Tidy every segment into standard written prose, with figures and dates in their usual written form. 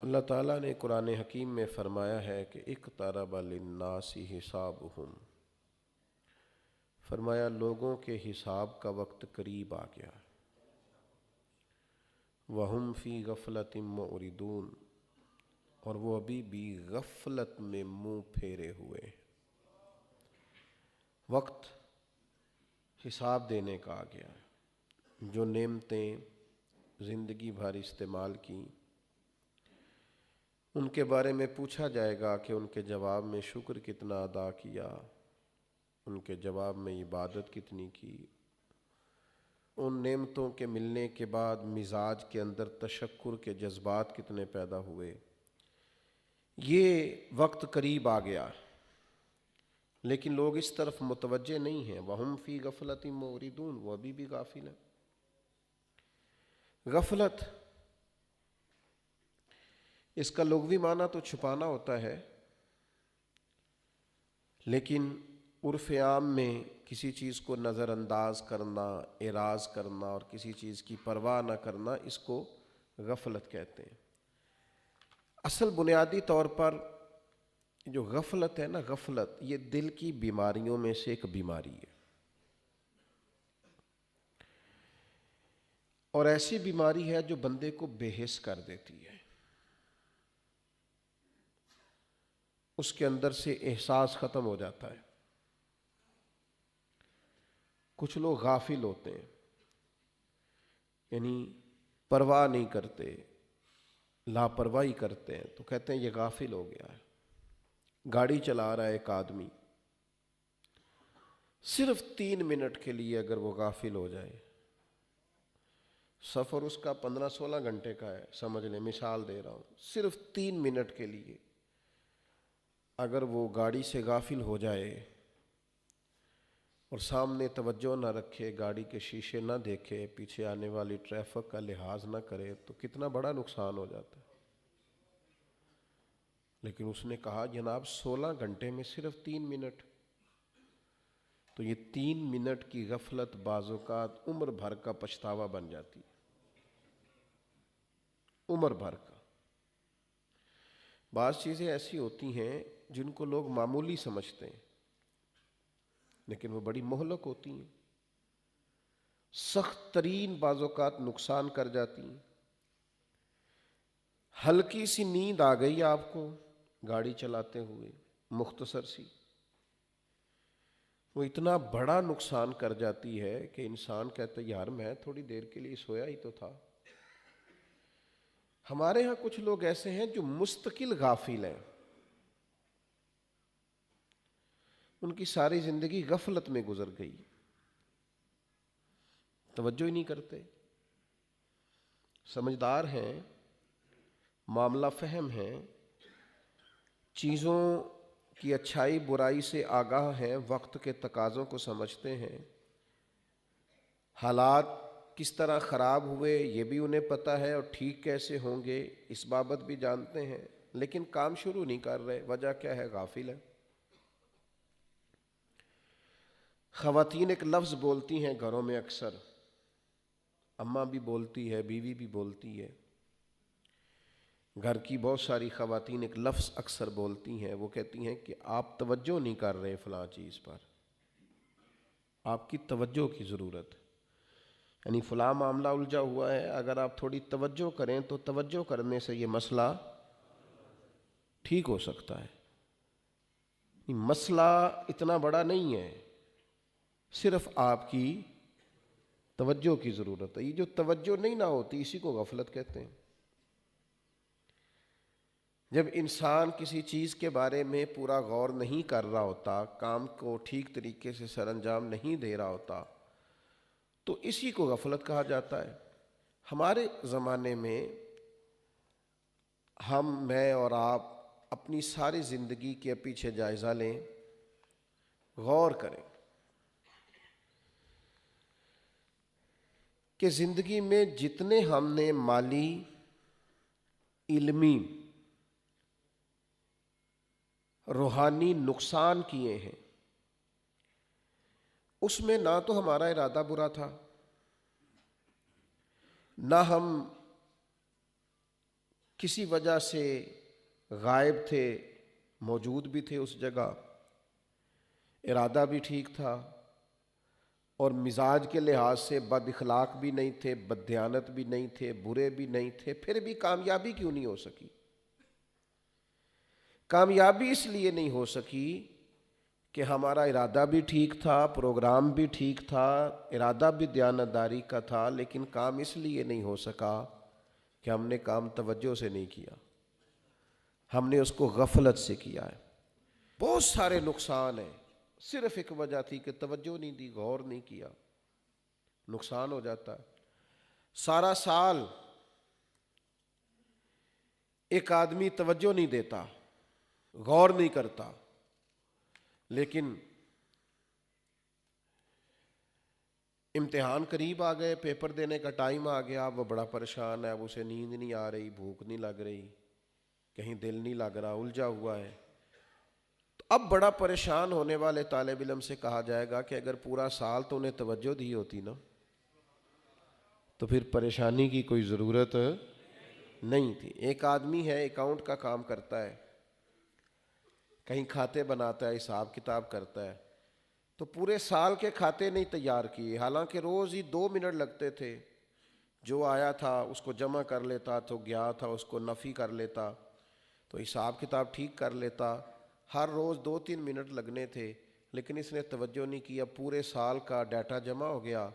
اللہ تعالیٰ نے قرآن حکیم میں فرمایا ہے کہ اقترب للناس حسابہم، فرمایا لوگوں کے حساب کا وقت قریب آ گیا، وہم فی غفلۃ معرضون، اور وہ ابھی بھی غفلت میں منہ پھیرے ہوئے۔ وقت حساب دینے کا آ گیا ہے۔ جو نعمتیں زندگی بھر استعمال کی ان کے بارے میں پوچھا جائے گا کہ ان کے جواب میں شکر کتنا ادا کیا، ان کے جواب میں عبادت کتنی کی، ان نعمتوں کے ملنے کے بعد مزاج کے اندر تشکر کے جذبات کتنے پیدا ہوئے۔ یہ وقت قریب آ گیا، لیکن لوگ اس طرف متوجہ نہیں ہیں۔ وَهُمْ فِي غَفْلَةٍ مُعْرِضُونَ، وہ ابھی بھی غافل ہیں۔ غفلت، اس کا لغوی معنی تو چھپانا ہوتا ہے، لیکن عرف عام میں کسی چیز کو نظر انداز کرنا، اعراض کرنا اور کسی چیز کی پرواہ نہ کرنا، اس کو غفلت کہتے ہیں۔ اصل بنیادی طور پر جو غفلت ہے نا، غفلت یہ دل کی بیماریوں میں سے ایک بیماری ہے، اور ایسی بیماری ہے جو بندے کو بے حس کر دیتی ہے۔ اس کے اندر سے احساس ختم ہو جاتا ہے۔ کچھ لوگ غافل ہوتے ہیں، یعنی پرواہ نہیں کرتے، لاپرواہی کرتے ہیں، تو کہتے ہیں یہ غافل ہو گیا ہے۔ گاڑی چلا رہا ہے ایک آدمی، صرف 3 منٹ کے لیے اگر وہ غافل ہو جائے، سفر اس کا 15-16 گھنٹے کا ہے، سمجھ لیں، مثال دے رہا ہوں، صرف 3 منٹ کے لیے اگر وہ گاڑی سے غافل ہو جائے اور سامنے توجہ نہ رکھے، گاڑی کے شیشے نہ دیکھے، پیچھے آنے والی ٹریفک کا لحاظ نہ کرے، تو کتنا بڑا نقصان ہو جاتا ہے۔ لیکن اس نے کہا جناب 16 گھنٹے میں صرف 3 منٹ، تو یہ 3 منٹ کی غفلت بعض اوقات عمر بھر کا پچھتاوا بن جاتی ہے، عمر بھر کا۔ بعض چیزیں ایسی ہوتی ہیں جن کو لوگ معمولی سمجھتے ہیں، لیکن وہ بڑی مہلک ہوتی ہیں، سخت ترین بعض اوقات نقصان کر جاتی ہیں۔ ہلکی سی نیند آ گئی آپ کو گاڑی چلاتے ہوئے، مختصر سی، وہ اتنا بڑا نقصان کر جاتی ہے کہ انسان کہتا ہے یار میں تھوڑی دیر کے لیے سویا ہی تو تھا۔ ہمارے ہاں کچھ لوگ ایسے ہیں جو مستقل غافل ہیں، ان کی ساری زندگی غفلت میں گزر گئی، توجہ ہی نہیں کرتے، سمجھدار ہیں، معاملہ فہم ہیں، چیزوں کی اچھائی برائی سے آگاہ ہیں، وقت کے تقاضوں کو سمجھتے ہیں، حالات کس طرح خراب ہوئے یہ بھی انہیں پتہ ہے اور ٹھیک کیسے ہوں گے اس بابت بھی جانتے ہیں، لیکن کام شروع نہیں کر رہے۔ وجہ کیا ہے؟ غافل ہے۔ خواتین ایک لفظ بولتی ہیں گھروں میں اکثر، اماں بھی بولتی ہے، بیوی بھی بولتی ہے، گھر کی بہت ساری خواتین ایک لفظ اکثر بولتی ہیں، وہ کہتی ہیں کہ آپ توجہ نہیں کر رہے فلاں چیز پر، آپ کی توجہ کی ضرورت ہے، یعنی فلاں معاملہ الجھا ہوا ہے، اگر آپ تھوڑی توجہ کریں تو توجہ کرنے سے یہ مسئلہ ٹھیک ہو سکتا ہے۔ یہ مسئلہ اتنا بڑا نہیں ہے، صرف آپ کی توجہ کی ضرورت ہے۔ یہ جو توجہ نہیں نہ ہوتی اسی کو غفلت کہتے ہیں۔ جب انسان کسی چیز کے بارے میں پورا غور نہیں کر رہا ہوتا، کام کو ٹھیک طریقے سے سر انجام نہیں دے رہا ہوتا، تو اسی کو غفلت کہا جاتا ہے۔ ہمارے زمانے میں میں اور آپ اپنی ساری زندگی کے پیچھے جائزہ لیں، غور کریں کہ زندگی میں جتنے ہم نے مالی، علمی، روحانی نقصان کیے ہیں، اس میں نہ تو ہمارا ارادہ برا تھا، نہ ہم کسی وجہ سے غائب تھے، موجود بھی تھے اس جگہ، ارادہ بھی ٹھیک تھا، اور مزاج کے لحاظ سے بد اخلاق بھی نہیں تھے، بد دیانت بھی نہیں تھے، برے بھی نہیں تھے، پھر بھی کامیابی کیوں نہیں ہو سکی؟ کامیابی اس لیے نہیں ہو سکی کہ ہمارا ارادہ بھی ٹھیک تھا، پروگرام بھی ٹھیک تھا، ارادہ بھی دیانتداری کا تھا، لیکن کام اس لیے نہیں ہو سکا کہ ہم نے کام توجہ سے نہیں کیا، ہم نے اس کو غفلت سے کیا ہے۔ بہت سارے نقصان ہیں، صرف ایک وجہ تھی کہ توجہ نہیں دی، غور نہیں کیا، نقصان ہو جاتا ہے۔ سارا سال ایک آدمی توجہ نہیں دیتا، غور نہیں کرتا، لیکن امتحان قریب آ گئے، پیپر دینے کا ٹائم آ گیا، وہ بڑا پریشان ہے، اب اسے نیند نہیں آ رہی، بھوک نہیں لگ رہی، کہیں دل نہیں لگ رہا، الجھا ہوا ہے۔ تو اب بڑا پریشان ہونے والے طالب علم سے کہا جائے گا کہ اگر پورا سال تو انہیں توجہ دی ہوتی نا، تو پھر پریشانی کی کوئی ضرورت نہیں تھی۔ ایک آدمی ہے، اکاؤنٹ کا کام کرتا ہے، کہیں کھاتے بناتا ہے، حساب کتاب کرتا ہے، تو پورے سال کے کھاتے نہیں تیار کیے، حالانکہ روز ہی 2 منٹ لگتے تھے، جو آیا تھا اس کو جمع کر لیتا، تو گیا تھا اس کو نفی کر لیتا، تو حساب کتاب ٹھیک کر لیتا، ہر روز 2-3 منٹ لگنے تھے، لیکن اس نے توجہ نہیں کیا، پورے سال کا ڈیٹا جمع ہو گیا۔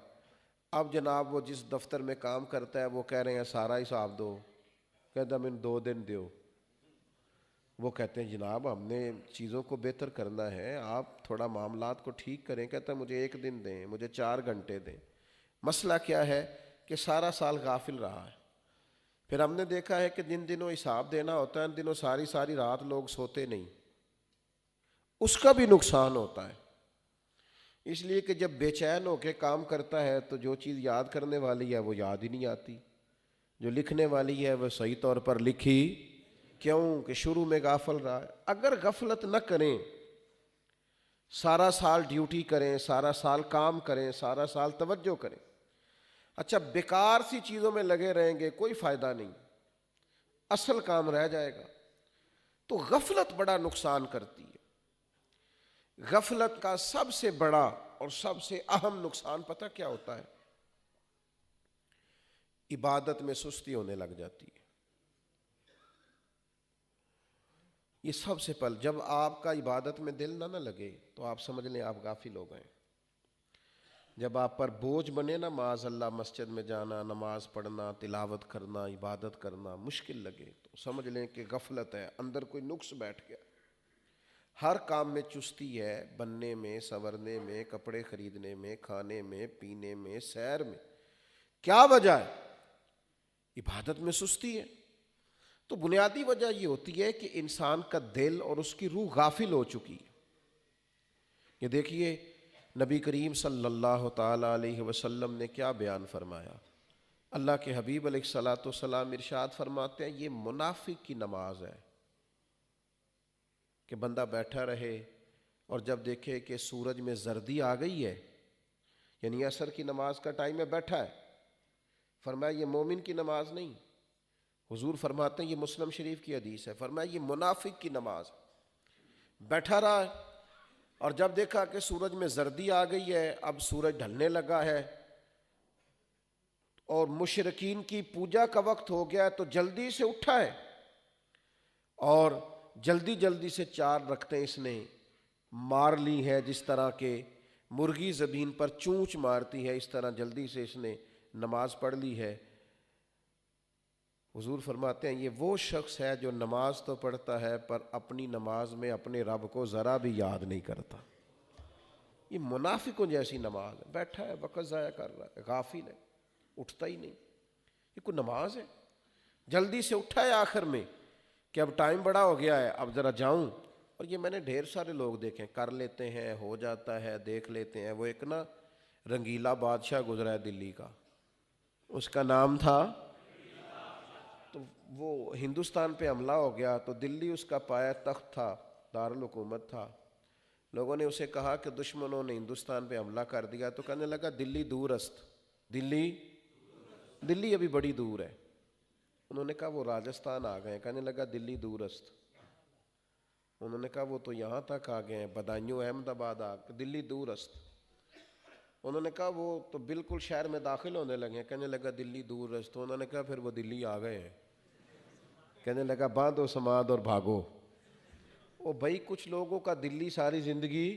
اب جناب وہ جس دفتر میں کام کرتا ہے وہ کہہ رہے ہیں سارا حساب دو، کہتا میں 2 دن دیو۔ وہ کہتے ہیں جناب ہم نے چیزوں کو بہتر کرنا ہے، آپ تھوڑا معاملات کو ٹھیک کریں۔ کہتا ہے مجھے 1 دن دیں، مجھے 4 گھنٹے دیں۔ مسئلہ کیا ہے کہ سارا سال غافل رہا ہے۔ پھر ہم نے دیکھا ہے کہ جن دنوں حساب دینا ہوتا ہے ان دنوں ساری ساری رات لوگ سوتے نہیں، اس کا بھی نقصان ہوتا ہے، اس لیے کہ جب بے چین ہو کے کام کرتا ہے تو جو چیز یاد کرنے والی ہے وہ یاد ہی نہیں آتی، جو لکھنے والی ہے وہ صحیح طور پر لکھی کیوں کہ شروع میں غافل رہا ہے۔ اگر غفلت نہ کریں، سارا سال ڈیوٹی کریں، سارا سال کام کریں، سارا سال توجہ کریں، اچھا بیکار سی چیزوں میں لگے رہیں گے، کوئی فائدہ نہیں، اصل کام رہ جائے گا۔ تو غفلت بڑا نقصان کرتی ہے۔ غفلت کا سب سے بڑا اور سب سے اہم نقصان پتہ کیا ہوتا ہے؟ عبادت میں سستی ہونے لگ جاتی ہے۔ یہ سب سے پہلے جب آپ کا عبادت میں دل نہ لگے تو آپ سمجھ لیں آپ غافل ہو گئے۔ جب آپ پر بوجھ بنے نا معاذ اللہ مسجد میں جانا، نماز پڑھنا، تلاوت کرنا، عبادت کرنا مشکل لگے تو سمجھ لیں کہ غفلت ہے، اندر کوئی نقص بیٹھ گیا۔ ہر کام میں چستی ہے، بننے میں، سنورنے میں، کپڑے خریدنے میں، کھانے میں، پینے میں، سیر میں۔ کیا وجہ ہے؟ عبادت میں سستی ہے۔ تو بنیادی وجہ یہ ہوتی ہے کہ انسان کا دل اور اس کی روح غافل ہو چکی ہے۔ یہ دیکھیے نبی کریم صلی اللہ تعالی علیہ وسلم نے کیا بیان فرمایا۔ اللہ کے حبیب علیہ الصلوۃ والسلام ارشاد فرماتے ہیں یہ منافق کی نماز ہے کہ بندہ بیٹھا رہے اور جب دیکھے کہ سورج میں زردی آ گئی ہے، یعنی عصر کی نماز کا ٹائم ہے، بیٹھا ہے، فرمایا یہ مومن کی نماز نہیں۔ حضور فرماتے ہیں یہ مسلم شریف کی حدیث ہے، فرمایا یہ منافق کی نماز، بیٹھا رہا ہے اور جب دیکھا کہ سورج میں زردی آ گئی ہے، اب سورج ڈھلنے لگا ہے اور مشرکین کی پوجا کا وقت ہو گیا ہے تو جلدی سے اٹھا ہے اور جلدی جلدی سے 4 رکعتیں اس نے مار لی ہے، جس طرح کہ مرغی زمین پر چونچ مارتی ہے اس طرح جلدی سے اس نے نماز پڑھ لی ہے۔ حضور فرماتے ہیں یہ وہ شخص ہے جو نماز تو پڑھتا ہے پر اپنی نماز میں اپنے رب کو ذرا بھی یاد نہیں کرتا۔ یہ منافقوں جیسی نماز ہے، بیٹھا ہے وقت ضائع کر رہا ہے، غافل ہے، اٹھتا ہی نہیں۔ یہ کوئی نماز ہے؟ جلدی سے اٹھا ہے آخر میں کہ اب ٹائم بڑا ہو گیا ہے، اب ذرا جاؤں۔ اور یہ میں نے ڈھیر سارے لوگ دیکھیں، کر لیتے ہیں، ہو جاتا ہے، دیکھ لیتے ہیں۔ وہ ایک نا رنگیلا بادشاہ گزرا ہے دلی کا، اس کا نام تھا، تو وہ ہندوستان پہ حملہ ہو گیا تو دلی اس کا پایا تخت تھا، دارالحکومت تھا۔ لوگوں نے اسے کہا کہ دشمنوں نے ہندوستان پہ حملہ کر دیا، تو کہنے لگا دلی دور است، دلی ابھی بڑی دور ہے۔ انہوں نے کہا وہ راجستھان آ گئے. کہنے لگا دلی دور است. انہوں نے کہا وہ تو یہاں تک آ گئے ہیں, بدایوں احمد آباد آ گئے, دلی دور است. انہوں نے کہا وہ تو بالکل شہر میں داخل ہونے لگے ہیں. کہنے لگا دلی دور است. انہوں نے کہا پھر وہ دلی آ گئے ہیں. کہنے لگا باندھو سماد اور بھاگو. او بھائی کچھ لوگوں کا دلی ساری زندگی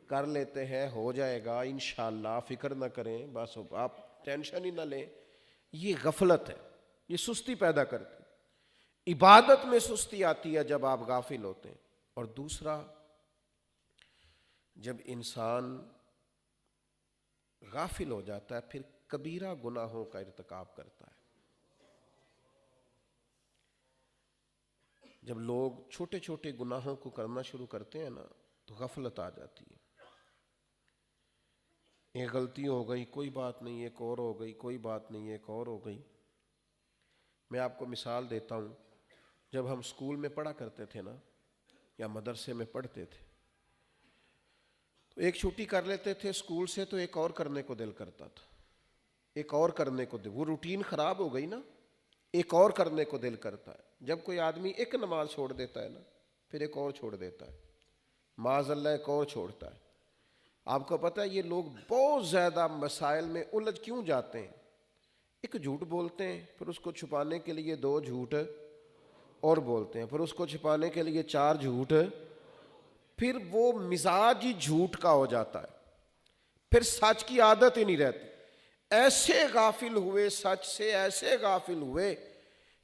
کر لیتے ہیں, ہو جائے گا انشاءاللہ, فکر نہ کریں, بس آپ ٹینشن ہی نہ لیں. یہ غفلت ہے, یہ سستی پیدا کرتی. عبادت میں سستی آتی ہے جب آپ غافل ہوتے ہیں. اور دوسرا, جب انسان غافل ہو جاتا ہے پھر کبیرہ گناہوں کا ارتکاب کرتا ہے. جب لوگ چھوٹے چھوٹے گناہوں کو کرنا شروع کرتے ہیں نا تو غفلت آ جاتی ہے. ایک غلطی ہو گئی کوئی بات نہیں, ایک اور ہو گئی کوئی بات نہیں, ایک اور ہو گئی. میں آپ کو مثال دیتا ہوں. جب ہم اسکول میں پڑھا کرتے تھے نا یا مدرسے میں پڑھتے تھے تو ایک چھٹی کر لیتے تھے اسکول سے تو ایک اور کرنے کو دل کرتا تھا, ایک اور کرنے کو دل, وہ روٹین خراب ہو گئی نا, ایک اور کرنے کو دل کرتا ہے. جب کوئی آدمی ایک نماز چھوڑ دیتا ہے نا پھر ایک اور چھوڑ دیتا ہے, معاذ اللہ ایک اور چھوڑتا ہے. آپ کو پتہ ہے یہ لوگ بہت زیادہ مسائل میں الجھ کیوں جاتے ہیں؟ ایک جھوٹ بولتے ہیں, پھر اس کو چھپانے کے لیے 2 جھوٹ اور بولتے ہیں, پھر اس کو چھپانے کے لیے 4 جھوٹ, پھر وہ مزاج ہی جھوٹ کا ہو جاتا ہے, پھر سچ کی عادت ہی نہیں رہتی. ایسے غافل ہوئے سچ سے, ایسے غافل ہوئے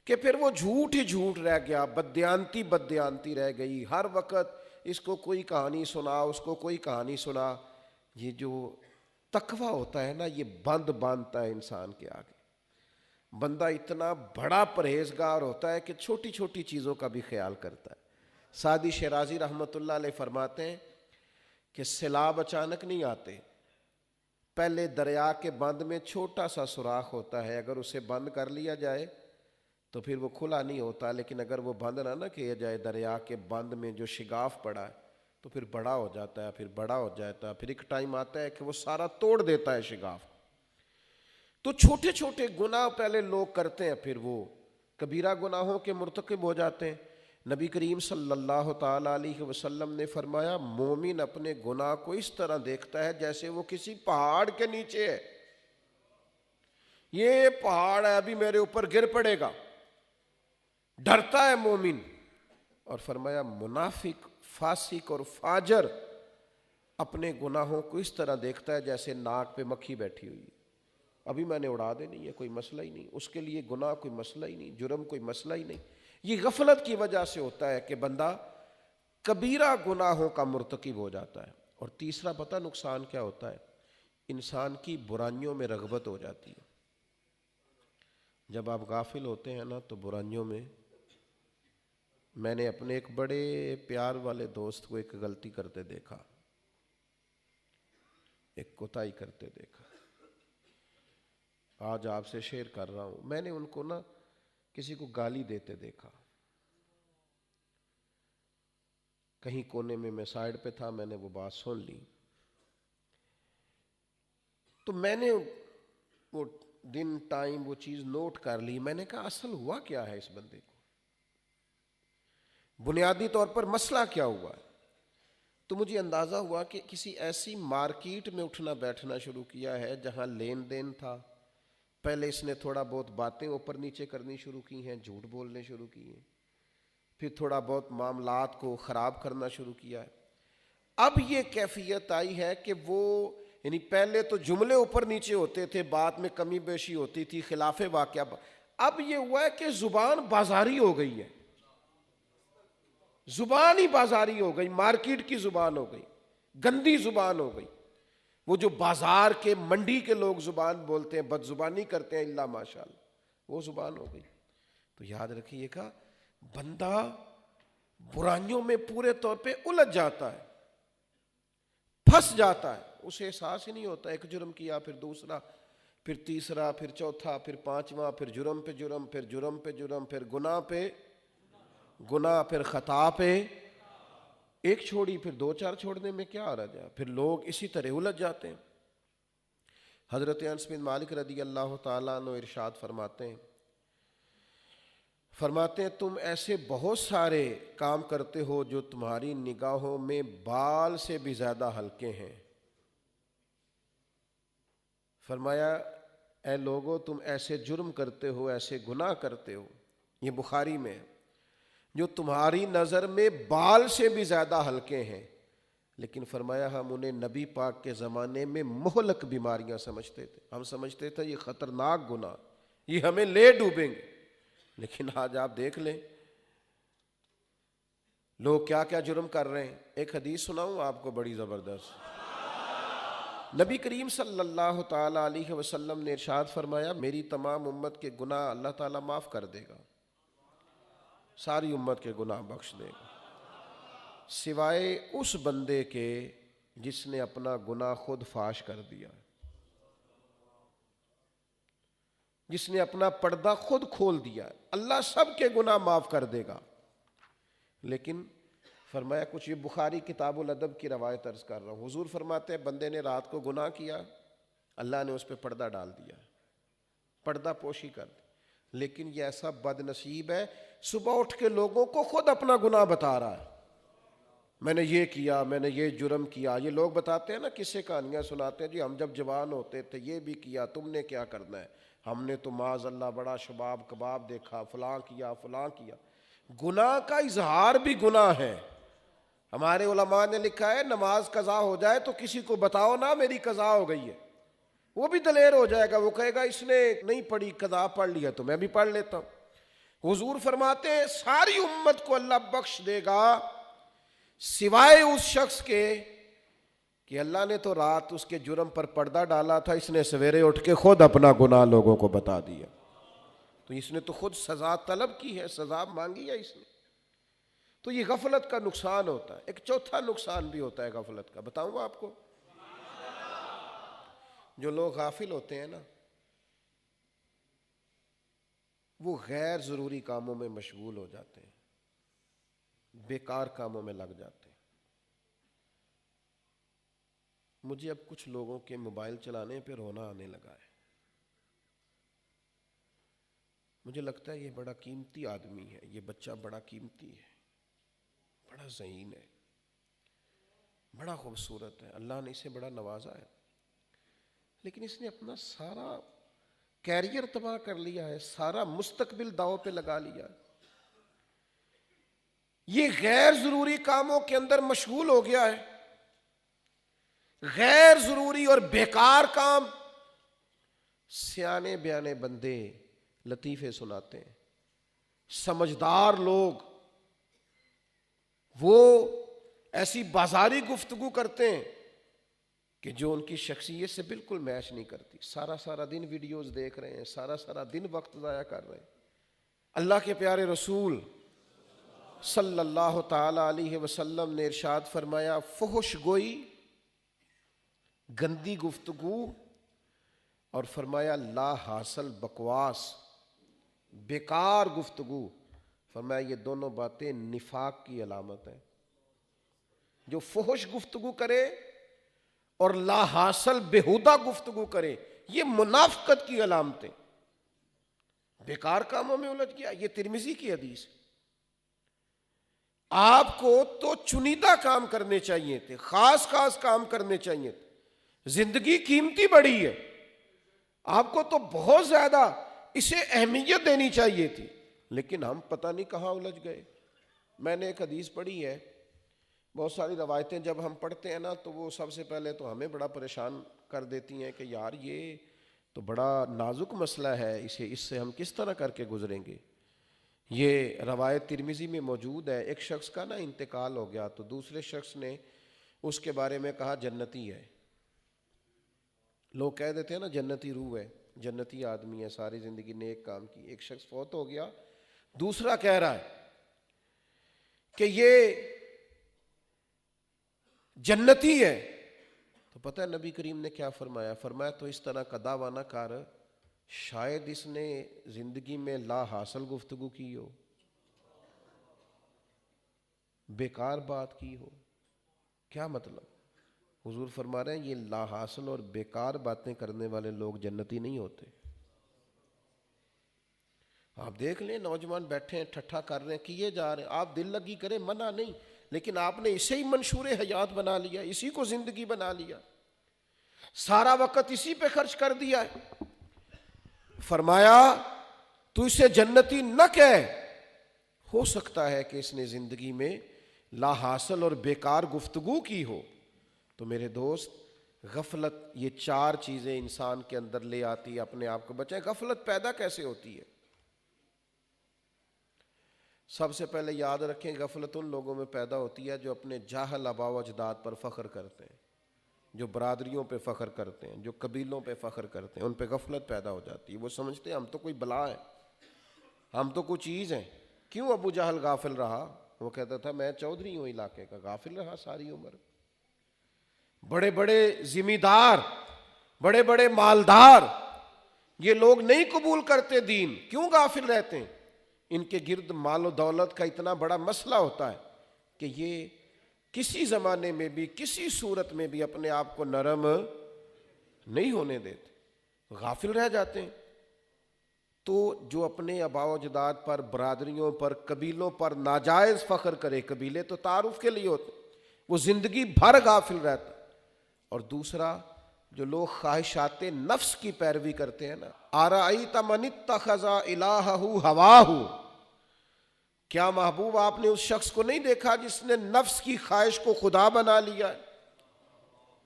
کہ پھر وہ جھوٹ ہی جھوٹ رہ گیا, بددیانتی رہ گئی. ہر وقت اس کو کوئی کہانی سنا, اس کو کوئی کہانی سنا. یہ جو تقویٰ ہوتا ہے نا یہ باندھتا ہے انسان کے آگے. بندہ اتنا بڑا پرہیزگار ہوتا ہے کہ چھوٹی چھوٹی چیزوں کا بھی خیال کرتا ہے. سعدی شیرازی رحمۃ اللہ علیہ فرماتے ہیں کہ سیلاب اچانک نہیں آتے, پہلے دریا کے بند میں چھوٹا سا سوراخ ہوتا ہے, اگر اسے بند کر لیا جائے تو پھر وہ کھلا نہیں ہوتا, لیکن اگر وہ بند نہ کیا جائے دریا کے بند میں جو شگاف پڑا ہے تو پھر بڑا ہو جاتا ہے, پھر بڑا ہو جاتا ہے, پھر ایک ٹائم آتا ہے کہ وہ سارا توڑ دیتا ہے شگاف. تو چھوٹے چھوٹے گناہ پہلے لوگ کرتے ہیں پھر وہ کبیرہ گناہوں کے مرتکب ہو جاتے ہیں. نبی کریم صلی اللہ تعالیٰ علیہ وسلم نے فرمایا مومن اپنے گناہ کو اس طرح دیکھتا ہے جیسے وہ کسی پہاڑ کے نیچے ہے. یہ پہاڑ ہے ابھی میرے اوپر گر پڑے گا, ڈرتا ہے مومن. اور فرمایا منافق, فاسق اور فاجر اپنے گناہوں کو اس طرح دیکھتا ہے جیسے ناک پہ مکھی بیٹھی ہوئی, ابھی میں نے اڑا دینی ہے, کوئی مسئلہ ہی نہیں, اس کے لیے گناہ کوئی مسئلہ ہی نہیں, جرم کوئی مسئلہ ہی نہیں. یہ غفلت کی وجہ سے ہوتا ہے کہ بندہ کبیرہ گناہوں کا مرتکب ہو جاتا ہے. اور تیسرا پتہ نقصان کیا ہوتا ہے؟ انسان کی برائیوں میں رغبت ہو جاتی ہے. جب آپ غافل ہوتے ہیں نا تو برائیوں میں نے اپنے ایک بڑے پیار والے دوست کو ایک غلطی کرتے دیکھا, ایک کوتاہی کرتے دیکھا. آج آپ سے شیئر کر رہا ہوں. میں نے ان کو نا کسی کو گالی دیتے دیکھا, کہیں کونے میں سائیڈ پہ تھا, میں نے وہ بات سن لی. تو میں نے وہ دن ٹائم وہ چیز نوٹ کر لی. میں نے کہا اصل ہوا کیا ہے اس بندے کو, بنیادی طور پر مسئلہ کیا ہوا ہے. تو مجھے اندازہ ہوا کہ کسی ایسی مارکیٹ میں اٹھنا بیٹھنا شروع کیا ہے جہاں لین دین تھا. پہلے اس نے تھوڑا بہت باتیں اوپر نیچے کرنی شروع کی ہیں, جھوٹ بولنے شروع کی ہیں, پھر تھوڑا بہت معاملات کو خراب کرنا شروع کیا ہے. اب یہ کیفیت آئی ہے کہ وہ یعنی پہلے تو جملے اوپر نیچے ہوتے تھے, بات میں کمی بیشی ہوتی تھی, خلاف واقعہ. اب یہ ہوا ہے کہ زبان بازاری ہو گئی ہے, زبان ہی بازاری ہو گئی, مارکیٹ کی زبان ہو گئی, گندی زبان ہو گئی. وہ جو بازار کے منڈی کے لوگ زبان بولتے ہیں, بد زبانی کرتے ہیں اللہ ماشاءاللہ, وہ زبان ہو گئی. تو یاد رکھیے گا بندہ برائیوں میں پورے طور پہ الجھ جاتا ہے, پھنس جاتا ہے, اسے احساس ہی نہیں ہوتا. ایک جرم کیا, پھر دوسرا, پھر تیسرا, پھر چوتھا, پھر پانچواں, پھر جرم پہ جرم, پھر جرم پہ جرم, پھر گناہ پہ گناہ, پھر خطا پہ ایک چھوڑی, پھر 2-4 چھوڑنے میں کیا حرج ہے. پھر لوگ اسی طرح الجھ جاتے ہیں. حضرت انس بن مالک رضی اللہ تعالیٰ عنہ ارشاد فرماتے ہیں فرماتے ہیں تم ایسے بہت سارے کام کرتے ہو جو تمہاری نگاہوں میں بال سے بھی زیادہ ہلکے ہیں۔ فرمایا اے لوگو تم ایسے جرم کرتے ہو، ایسے گناہ کرتے ہو، یہ بخاری میں ہے، جو تمہاری نظر میں بال سے بھی زیادہ ہلکے ہیں، لیکن فرمایا ہم انہیں نبی پاک کے زمانے میں مہلک بیماریاں سمجھتے تھے۔ ہم سمجھتے تھے یہ خطرناک گناہ، یہ ہمیں لے ڈوبیں گے، لیکن آج آپ دیکھ لیں لوگ کیا کیا جرم کر رہے ہیں۔ ایک حدیث سناؤں آپ کو بڑی زبردست۔ نبی کریم صلی اللہ تعالی علیہ وسلم نے ارشاد فرمایا میری تمام امت کے گناہ اللہ تعالیٰ معاف کر دے گا، ساری امت کے گناہ بخش دے گا، سوائے اس بندے کے جس نے اپنا گناہ خود فاش کر دیا، جس نے اپنا پردہ خود کھول دیا۔ اللہ سب کے گناہ معاف کر دے گا، لیکن فرمایا کچھ، یہ بخاری کتاب الادب کی روایت عرض کر رہا ہوں، حضور فرماتے ہیں بندے نے رات کو گناہ کیا، اللہ نے اس پہ پردہ ڈال دیا، پردہ پوشی کر دی، لیکن یہ ایسا بد نصیب ہے صبح اٹھ کے لوگوں کو خود اپنا گناہ بتا رہا ہے، میں نے یہ کیا، میں نے یہ جرم کیا۔ یہ لوگ بتاتے ہیں نا، قصے کہانیاں سناتے ہیں، جی ہم جب جوان ہوتے تھے یہ بھی کیا، تم نے کیا کرنا ہے، ہم نے تو معاذ اللہ بڑا شباب کباب دیکھا، فلاں کیا فلاں کیا۔ گناہ کا اظہار بھی گناہ ہے۔ ہمارے علماء نے لکھا ہے نماز قضا ہو جائے تو کسی کو بتاؤ نا میری قضا ہو گئی ہے، وہ بھی دلیر ہو جائے گا، وہ کہے گا اس نے نہیں پڑھی، قضا پڑھ لیا تو میں بھی پڑھ لیتا ہوں۔ حضور فرماتے ہیں ساری امت کو اللہ بخش دے گا سوائے اس شخص کے کہ اللہ نے تو رات اس کے جرم پر پردہ ڈالا تھا، اس نے سویرے اٹھ کے خود اپنا گناہ لوگوں کو بتا دیا، تو اس نے تو خود سزا طلب کی ہے، سزا مانگی ہے اس نے۔ تو یہ غفلت کا نقصان ہوتا ہے۔ ایک چوتھا نقصان بھی ہوتا ہے غفلت کا، بتاؤں آپ کو۔ جو لوگ غافل ہوتے ہیں نا، وہ غیر ضروری کاموں میں مشغول ہو جاتے ہیں، بیکار کاموں میں لگ جاتے ہیں۔ مجھے اب کچھ لوگوں کے موبائل چلانے پہ رونا آنے لگا ہے۔ مجھے لگتا ہے یہ بڑا قیمتی آدمی ہے، یہ بچہ بڑا قیمتی ہے، بڑا ذہین ہے، بڑا خوبصورت ہے، اللہ نے اسے بڑا نوازا ہے، لیکن اس نے اپنا سارا کیریئر تباہ کر لیا ہے، سارا مستقبل داؤ پہ لگا لیا ہے، یہ غیر ضروری کاموں کے اندر مشغول ہو گیا ہے۔ غیر ضروری اور بیکار کام، سیانے بیانے بندے لطیفے سناتے ہیں، سمجھدار لوگ وہ ایسی بازاری گفتگو کرتے ہیں کہ جو ان کی شخصیت سے بالکل میچ نہیں کرتی، سارا دن ویڈیوز دیکھ رہے ہیں، سارا دن وقت ضائع کر رہے ہیں۔ اللہ کے پیارے رسول صلی اللہ تعالی علیہ وسلم نے ارشاد فرمایا فحش گوئی، گندی گفتگو، اور فرمایا لا حاصل بکواس، بیکار گفتگو، فرمایا یہ دونوں باتیں نفاق کی علامت ہے۔ جو فحش گفتگو کرے اور لا حاصل بےہودہ گفتگو کرے، یہ منافقت کی علامتیں، بیکار کاموں میں الجھ گیا۔ یہ ترمذی کی حدیث ہے۔ آپ کو تو چنیدہ کام کرنے چاہیے تھے، خاص کام کرنے چاہیے تھے، زندگی قیمتی بڑی ہے، آپ کو تو بہت زیادہ اسے اہمیت دینی چاہیے تھی، لیکن ہم پتہ نہیں کہاں الجھ گئے۔ میں نے ایک حدیث پڑھی ہے، بہت ساری روایتیں جب ہم پڑھتے ہیں نا تو وہ سب سے پہلے تو ہمیں بڑا پریشان کر دیتی ہیں کہ یار یہ تو بڑا نازک مسئلہ ہے، اس سے ہم کس طرح کر کے گزریں گے۔ یہ روایت ترمذی میں موجود ہے، ایک شخص کا نا انتقال ہو گیا تو دوسرے شخص نے اس کے بارے میں کہا جنتی ہے۔ لوگ کہہ دیتے ہیں نا جنتی روح ہے، جنتی آدمی ہے، ساری زندگی نیک کام کی۔ ایک شخص فوت ہو گیا، دوسرا کہہ رہا ہے کہ یہ جنتی ہے، تو پتہ ہے نبی کریم نے کیا فرمایا؟ فرمایا تو اس طرح کا دعویٰ نہ کر، شاید اس نے زندگی میں لا حاصل گفتگو کی ہو، بیکار بات کی ہو۔ کیا مطلب؟ حضور فرما رہے ہیں یہ لا حاصل اور بیکار باتیں کرنے والے لوگ جنتی نہیں ہوتے۔ آپ دیکھ لیں نوجوان بیٹھے ہیں ٹھٹھا کر رہے ہیں کیے جا رہے ہیں، آپ دل لگی کریں منع نہیں، لیکن آپ نے اسے ہی منشور حیات بنا لیا، اسی کو زندگی بنا لیا، سارا وقت اسی پہ خرچ کر دیا ہے۔ فرمایا تو اسے جنتی نہ کہہ، ہو سکتا ہے کہ اس نے زندگی میں لا حاصل اور بیکار گفتگو کی ہو۔ تو میرے دوست، غفلت یہ چار چیزیں انسان کے اندر لے آتی ہے، اپنے آپ کو بچائیں۔ غفلت پیدا کیسے ہوتی ہے؟ سب سے پہلے یاد رکھیں، غفلت ان لوگوں میں پیدا ہوتی ہے جو اپنے جاہل آباء و اجداد پر فخر کرتے ہیں، جو برادریوں پہ فخر کرتے ہیں، جو قبیلوں پہ فخر کرتے ہیں، ان پہ غفلت پیدا ہو جاتی ہے۔ وہ سمجھتے ہیں ہم تو کوئی بلا ہے، ہم تو کوئی چیز ہیں۔ کیوں ابو جہل غافل رہا؟ وہ کہتا تھا میں چودھری ہوں علاقے کا، غافل رہا ساری عمر۔ بڑے بڑے ذمہ دار، بڑے بڑے مالدار، یہ لوگ نہیں قبول کرتے دین، کیوں غافل رہتے ہیں؟ ان کے گرد مال و دولت کا اتنا بڑا مسئلہ ہوتا ہے کہ یہ کسی زمانے میں بھی کسی صورت میں بھی اپنے آپ کو نرم نہیں ہونے دیتے، غافل رہ جاتے ہیں۔ تو جو اپنے آباء و اجداد پر، برادریوں پر، قبیلوں پر ناجائز فخر کرے، قبیلے تو تعارف کے لیے ہوتے، وہ زندگی بھر غافل رہتا۔ اور دوسرا، جو لوگ خواہشات نفس کی پیروی کرتے ہیں نا، آرائیت من اتخذ الہہ ہواہ، کیا محبوب آپ نے اس شخص کو نہیں دیکھا جس نے نفس کی خواہش کو خدا بنا لیا ہے؟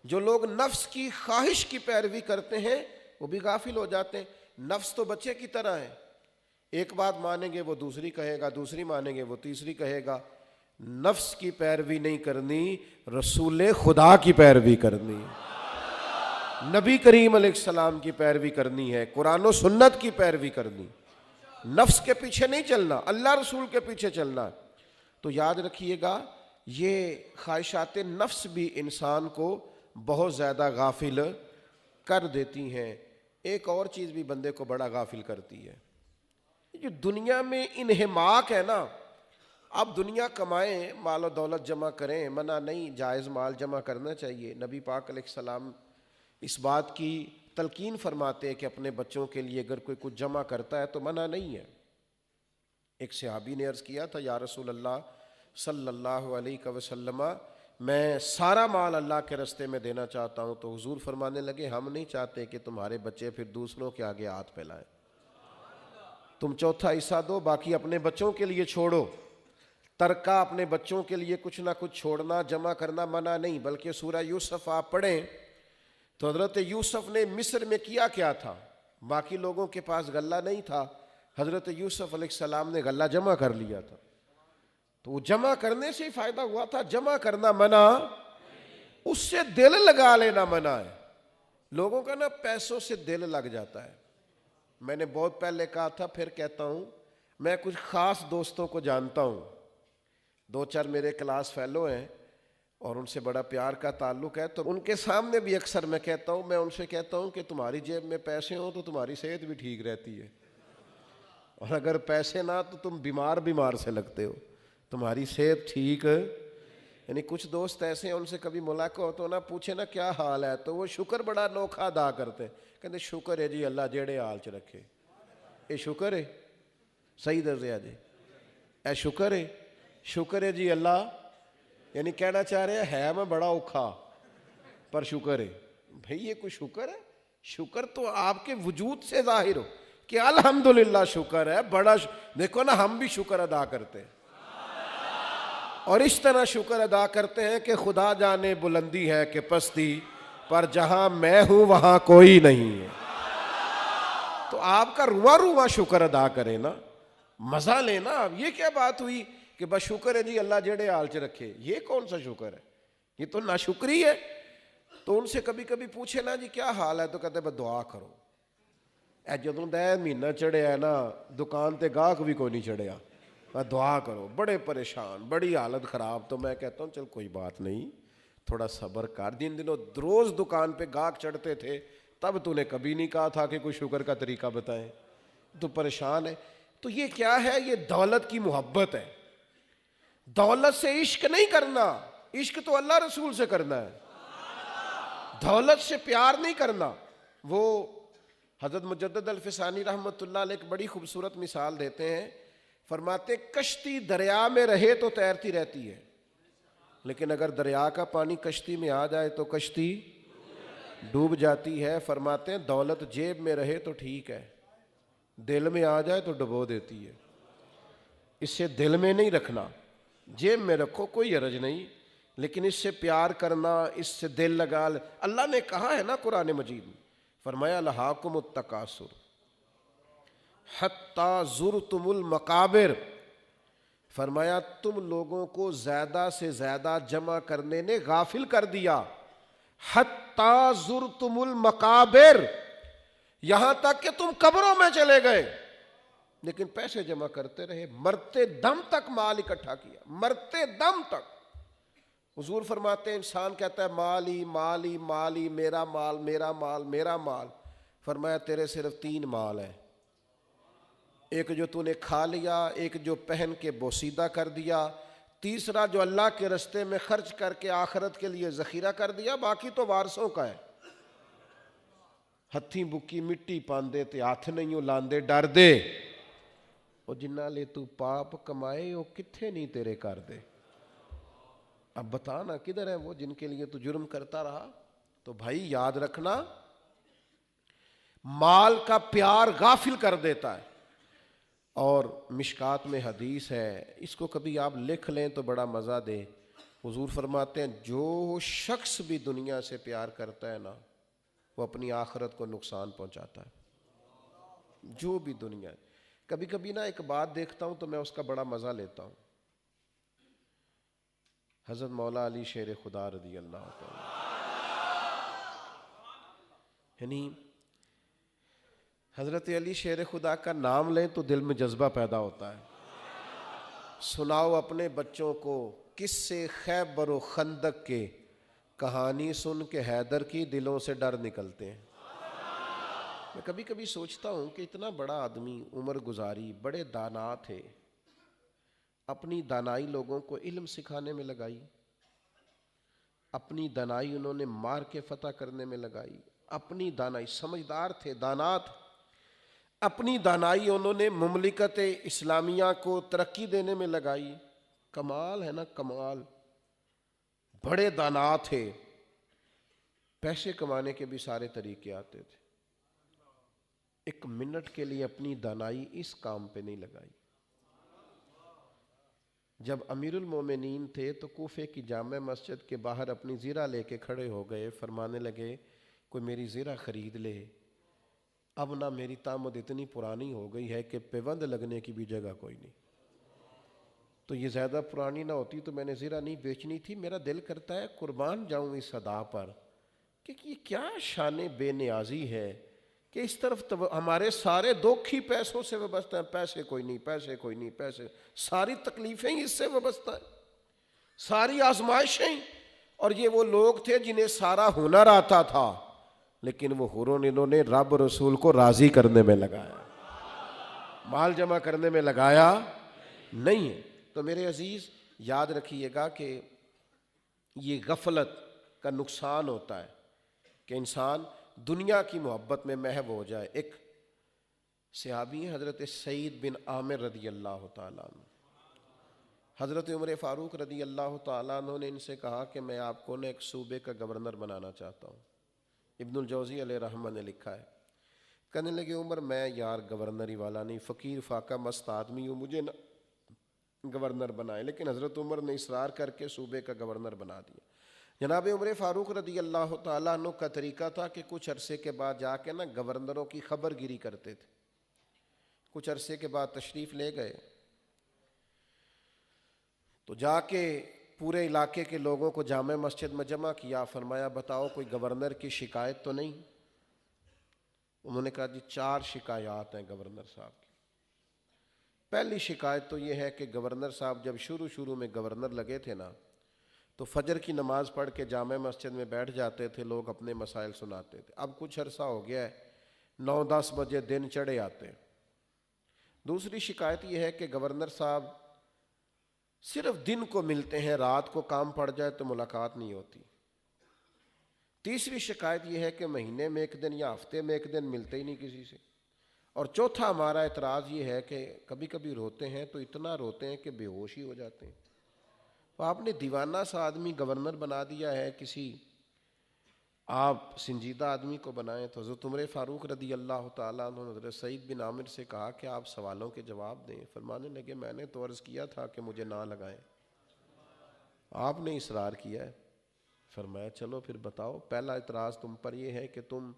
جو لوگ نفس کی خواہش کی پیروی کرتے ہیں وہ بھی غافل ہو جاتے ہیں۔ نفس تو بچے کی طرح ہے، ایک بات مانیں گے وہ دوسری کہے گا، دوسری مانیں گے وہ تیسری کہے گا۔ نفس کی پیروی نہیں کرنی، رسول خدا کی پیروی کرنی ہے، نبی کریم علیہ السلام کی پیروی کرنی ہے، قرآن و سنت کی پیروی کرنی، نفس کے پیچھے نہیں چلنا، اللہ رسول کے پیچھے چلنا۔ تو یاد رکھیے گا، یہ خواہشات نفس بھی انسان کو بہت زیادہ غافل کر دیتی ہیں۔ ایک اور چیز بھی بندے کو بڑا غافل کرتی ہے، جو دنیا میں انہماک ہے نا۔ اب دنیا کمائیں، مال و دولت جمع کریں، منع نہیں، جائز مال جمع کرنا چاہیے۔ نبی پاک علیہ السلام اس بات کی تلقین فرماتے ہیں کہ اپنے بچوں کے لیے اگر کوئی کچھ جمع کرتا ہے تو منع نہیں ہے۔ ایک صحابی نے عرض کیا تھا، یا رسول اللہ صلی اللہ علیہ وسلم، میں سارا مال اللہ کے راستے میں دینا چاہتا ہوں۔ تو حضور فرمانے لگے، ہم نہیں چاہتے کہ تمہارے بچے پھر دوسروں کے آگے ہاتھ پھیلائیں، تم چوتھا حصہ دو، باقی اپنے بچوں کے لیے چھوڑو۔ ترکہ، اپنے بچوں کے لیے کچھ نہ کچھ چھوڑنا، جمع کرنا منع نہیں، بلکہ سورہ یوسف آپ پڑھیں تو حضرت یوسف نے مصر میں کیا کیا تھا؟ باقی لوگوں کے پاس غلہ نہیں تھا، حضرت یوسف علیہ السلام نے غلہ جمع کر لیا تھا۔ تو وہ جمع کرنے سے ہی فائدہ ہوا تھا، جمع کرنا منع، اس سے دل لگا لینا منع ہے۔ لوگوں کا نا پیسوں سے دل لگ جاتا ہے۔ میں نے بہت پہلے کہا تھا، پھر کہتا ہوں، میں کچھ خاص دوستوں کو جانتا ہوں، دو چار میرے کلاس فیلو ہیں اور ان سے بڑا پیار کا تعلق ہے، تو ان کے سامنے بھی اکثر میں کہتا ہوں، میں ان سے کہتا ہوں کہ تمہاری جیب میں پیسے ہوں تو تمہاری صحت بھی ٹھیک رہتی ہے، اور اگر پیسے نہ تو تم بیمار سے لگتے ہو، تمہاری صحت ٹھیک ہے۔ یعنی کچھ دوست ایسے ہیں، ان سے کبھی ملاقات ہو تو نہ پوچھے نا کیا حال ہے، تو وہ شکر بڑا انوکھا ادا کرتے ہیں، کہتے شکر ہے جی اللہ جیڑے حال چ رکھے، اے شکر ہے، صحیح دسیا جی، اے شکر ہے، شکر ہے جی اللہ، یعنی کہنا چاہ رہے ہیں ہے میں بڑا اوکھا پر شکر ہے۔ بھئی یہ کوئی شکر ہے؟ شکر تو آپ کے وجود سے ظاہر ہو کہ الحمدللہ شکر ہے، بڑا دیکھو نا ہم بھی شکر ادا کرتے ہیں، اور اس طرح شکر ادا کرتے ہیں کہ خدا جانے بلندی ہے کہ پستی، پر جہاں میں ہوں وہاں کوئی نہیں ہے۔ تو آپ کا رواں رواں شکر ادا کریں نا، مزہ لینا۔ اب یہ کیا بات ہوئی کہ بس شکر ہے جی اللہ جڑے حال چ رکھے، یہ کون سا شکر ہے؟ یہ تو ناشکری ہے۔ تو ان سے کبھی کبھی پوچھے نا جی کیا حال ہے، تو کہتے بس دعا کرو۔ اے جدوں دا مہینہ چڑھیا ہے نا، دکان تے گاہک بھی کوئی نہیں چڑھیا، دعا کرو، بڑے پریشان، بڑی حالت خراب۔ تو میں کہتا ہوں چل کوئی بات نہیں، تھوڑا صبر کر، جن دنوں روز دکان پہ گاہک چڑھتے تھے تب تو نے کبھی نہیں کہا تھا کہ کوئی شکر کا طریقہ بتائیں، تو پریشان ہے۔ تو یہ کیا ہے؟ یہ دولت کی محبت ہے۔ دولت سے عشق نہیں کرنا، عشق تو اللہ رسول سے کرنا ہے، دولت سے پیار نہیں کرنا۔ وہ حضرت مجدد الفسانی رحمۃ اللہ علیہ ایک بڑی خوبصورت مثال دیتے ہیں، فرماتے کشتی دریا میں رہے تو تیرتی رہتی ہے، لیکن اگر دریا کا پانی کشتی میں آ جائے تو کشتی ڈوب جاتی ہے۔ فرماتے ہیں دولت جیب میں رہے تو ٹھیک ہے، دل میں آ جائے تو ڈبو دیتی ہے۔ اس سے دل میں نہیں رکھنا، جیب میں رکھو کوئی حرج نہیں، لیکن اس سے پیار کرنا، اس سے دل لگا اللہ نے کہا ہے نا قرآن مجید میں، فرمایا الہاکم التکاثر حتی زرتم المقابر، فرمایا تم لوگوں کو زیادہ سے زیادہ جمع کرنے نے غافل کر دیا، حتی زرتم المقابر، یہاں تک کہ تم قبروں میں چلے گئے لیکن پیسے جمع کرتے رہے، مرتے دم تک مال اکٹھا کیا، مرتے دم تک۔ حضور فرماتے ہیں انسان کہتا ہے مالی مالی مالی، میرا مال میرا مال میرا مال، فرمایا تیرے صرف 3 مال ہیں، ایک جو تو نے کھا لیا، ایک جو پہن کے بوسیدہ کر دیا، تیسرا جو اللہ کے رستے میں خرچ کر کے آخرت کے لیے ذخیرہ کر دیا، باقی تو وارثوں کا ہے۔ ہتھی بکی مٹی پاندے تے ہاتھ نہیں لاندے ڈر دے، وہ جنہ لے تو پاپ کمائے وہ کتھے نہیں تیرے کر دے۔ اب بتا نا کدھر ہے وہ جن کے لیے تو جرم کرتا رہا؟ تو بھائی یاد رکھنا، مال کا پیار غافل کر دیتا ہے۔ اور مشکات میں حدیث ہے، اس کو کبھی آپ لکھ لیں تو بڑا مزہ دے۔ حضور فرماتے ہیں جو شخص بھی دنیا سے پیار کرتا ہے نا، وہ اپنی آخرت کو نقصان پہنچاتا ہے۔ جو بھی دنیا، کبھی کبھی نا ایک بات دیکھتا ہوں تو میں اس کا بڑا مزہ لیتا ہوں۔ حضرت مولا علی شیر خدا رضی اللہ تعالی، یعنی حضرت علی شیر خدا کا نام لیں تو دل میں جذبہ پیدا ہوتا ہے۔ سناؤ اپنے بچوں کو قصے خیبر و خندق کے، کہانی سن کے حیدر کی دلوں سے ڈر نکلتے ہیں۔ میں کبھی کبھی سوچتا ہوں کہ اتنا بڑا آدمی، عمر گزاری، بڑے دانا تھے، اپنی دانائی لوگوں کو علم سکھانے میں لگائی، اپنی دانائی انہوں نے مار کے فتح کرنے میں لگائی، اپنی دانائی، سمجھدار تھے، دانا تھے، اپنی دانائی انہوں نے مملکت اسلامیہ کو ترقی دینے میں لگائی۔ کمال ہے نا، کمال، بڑے دانا تھے، پیسے کمانے کے بھی سارے طریقے آتے تھے، ایک منٹ کے لیے اپنی دانائی اس کام پہ نہیں لگائی۔ جب امیر المومنین تھے تو کوفے کی جامع مسجد کے باہر اپنی زیرہ لے کے کھڑے ہو گئے، فرمانے لگے کوئی میری زیرہ خرید لے، اب نہ میری تامد اتنی پرانی ہو گئی ہے کہ پیوند لگنے کی بھی جگہ کوئی نہیں، تو یہ زیادہ پرانی نہ ہوتی تو میں نے زیرہ نہیں بیچنی تھی، میرا دل کرتا ہے قربان جاؤں اس ادا پر کہ یہ کیا شان بے نیازی ہے کہ اس طرف ہمارے سارے دکھ ہی پیسوں سے وابستہ ہیں، پیسے کوئی نہیں، پیسے کوئی نہیں، پیسے، ساری تکلیفیں ہی اس سے وابستہ ہیں، ساری آزمائشیں۔ اور یہ وہ لوگ تھے جنہیں سارا ہنر آتا تھا، لیکن وہ ہنر انہوں نے رب رسول کو راضی کرنے میں لگایا، مال جمع کرنے میں لگایا نہیں ہے۔ تو میرے عزیز یاد رکھیے گا کہ یہ غفلت کا نقصان ہوتا ہے کہ انسان دنیا کی محبت میں محو ہو جائے۔ ایک صحابی ہیں حضرت سعید بن عامر رضی اللہ تعالیٰ عنہ، حضرت عمر فاروق رضی اللہ تعالیٰ عنہ نے ان سے کہا کہ میں آپ کو ایک صوبے کا گورنر بنانا چاہتا ہوں۔ ابن الجوزی علیہ رحمہ نے لکھا ہے، کہنے لگے عمر میں یار گورنری والا نہیں، فقیر فاقہ مست آدمی ہوں، مجھے نہ گورنر بنائے، لیکن حضرت عمر نے اصرار کر کے صوبے کا گورنر بنا دیا۔ جناب عمر فاروق رضی اللہ تعالیٰ عنہ کا طریقہ تھا کہ کچھ عرصے کے بعد جا کے نا گورنروں کی خبر گیری کرتے تھے۔ کچھ عرصے کے بعد تشریف لے گئے تو جا کے پورے علاقے کے لوگوں کو جامع مسجد میں جمع کیا، فرمایا بتاؤ کوئی گورنر کی شکایت تو نہیں؟ انہوں نے کہا جی 4 شکایات ہیں گورنر صاحب کی۔ پہلی شکایت تو یہ ہے کہ گورنر صاحب جب شروع میں گورنر لگے تھے نا تو فجر کی نماز پڑھ کے جامع مسجد میں بیٹھ جاتے تھے، لوگ اپنے مسائل سناتے تھے، اب کچھ عرصہ ہو گیا ہے 9-10 بجے دن چڑھے آتے ہیں۔ دوسری شکایت یہ ہے کہ گورنر صاحب صرف دن کو ملتے ہیں، رات کو کام پڑ جائے تو ملاقات نہیں ہوتی۔ تیسری شکایت یہ ہے کہ مہینے میں ایک دن یا ہفتے میں ایک دن ملتے ہی نہیں کسی سے۔ اور چوتھا ہمارا اعتراض یہ ہے کہ کبھی کبھی روتے ہیں تو اتنا روتے ہیں کہ بے ہوش ہی ہو جاتے ہیں۔ تو آپ نے دیوانہ سا آدمی گورنر بنا دیا ہے، کسی آپ سنجیدہ آدمی کو بنائیں۔ تو حضرت عمر فاروق رضی اللہ تعالیٰ عنہ نے حضرت سعید بن عامر سے کہا کہ آپ سوالوں کے جواب دیں۔ فرمانے لگے میں نے تو عرض کیا تھا کہ مجھے نہ لگائیں، آپ نے اصرار کیا ہے۔ فرمایا چلو پھر بتاؤ، پہلا اعتراض تم پر یہ ہے کہ تم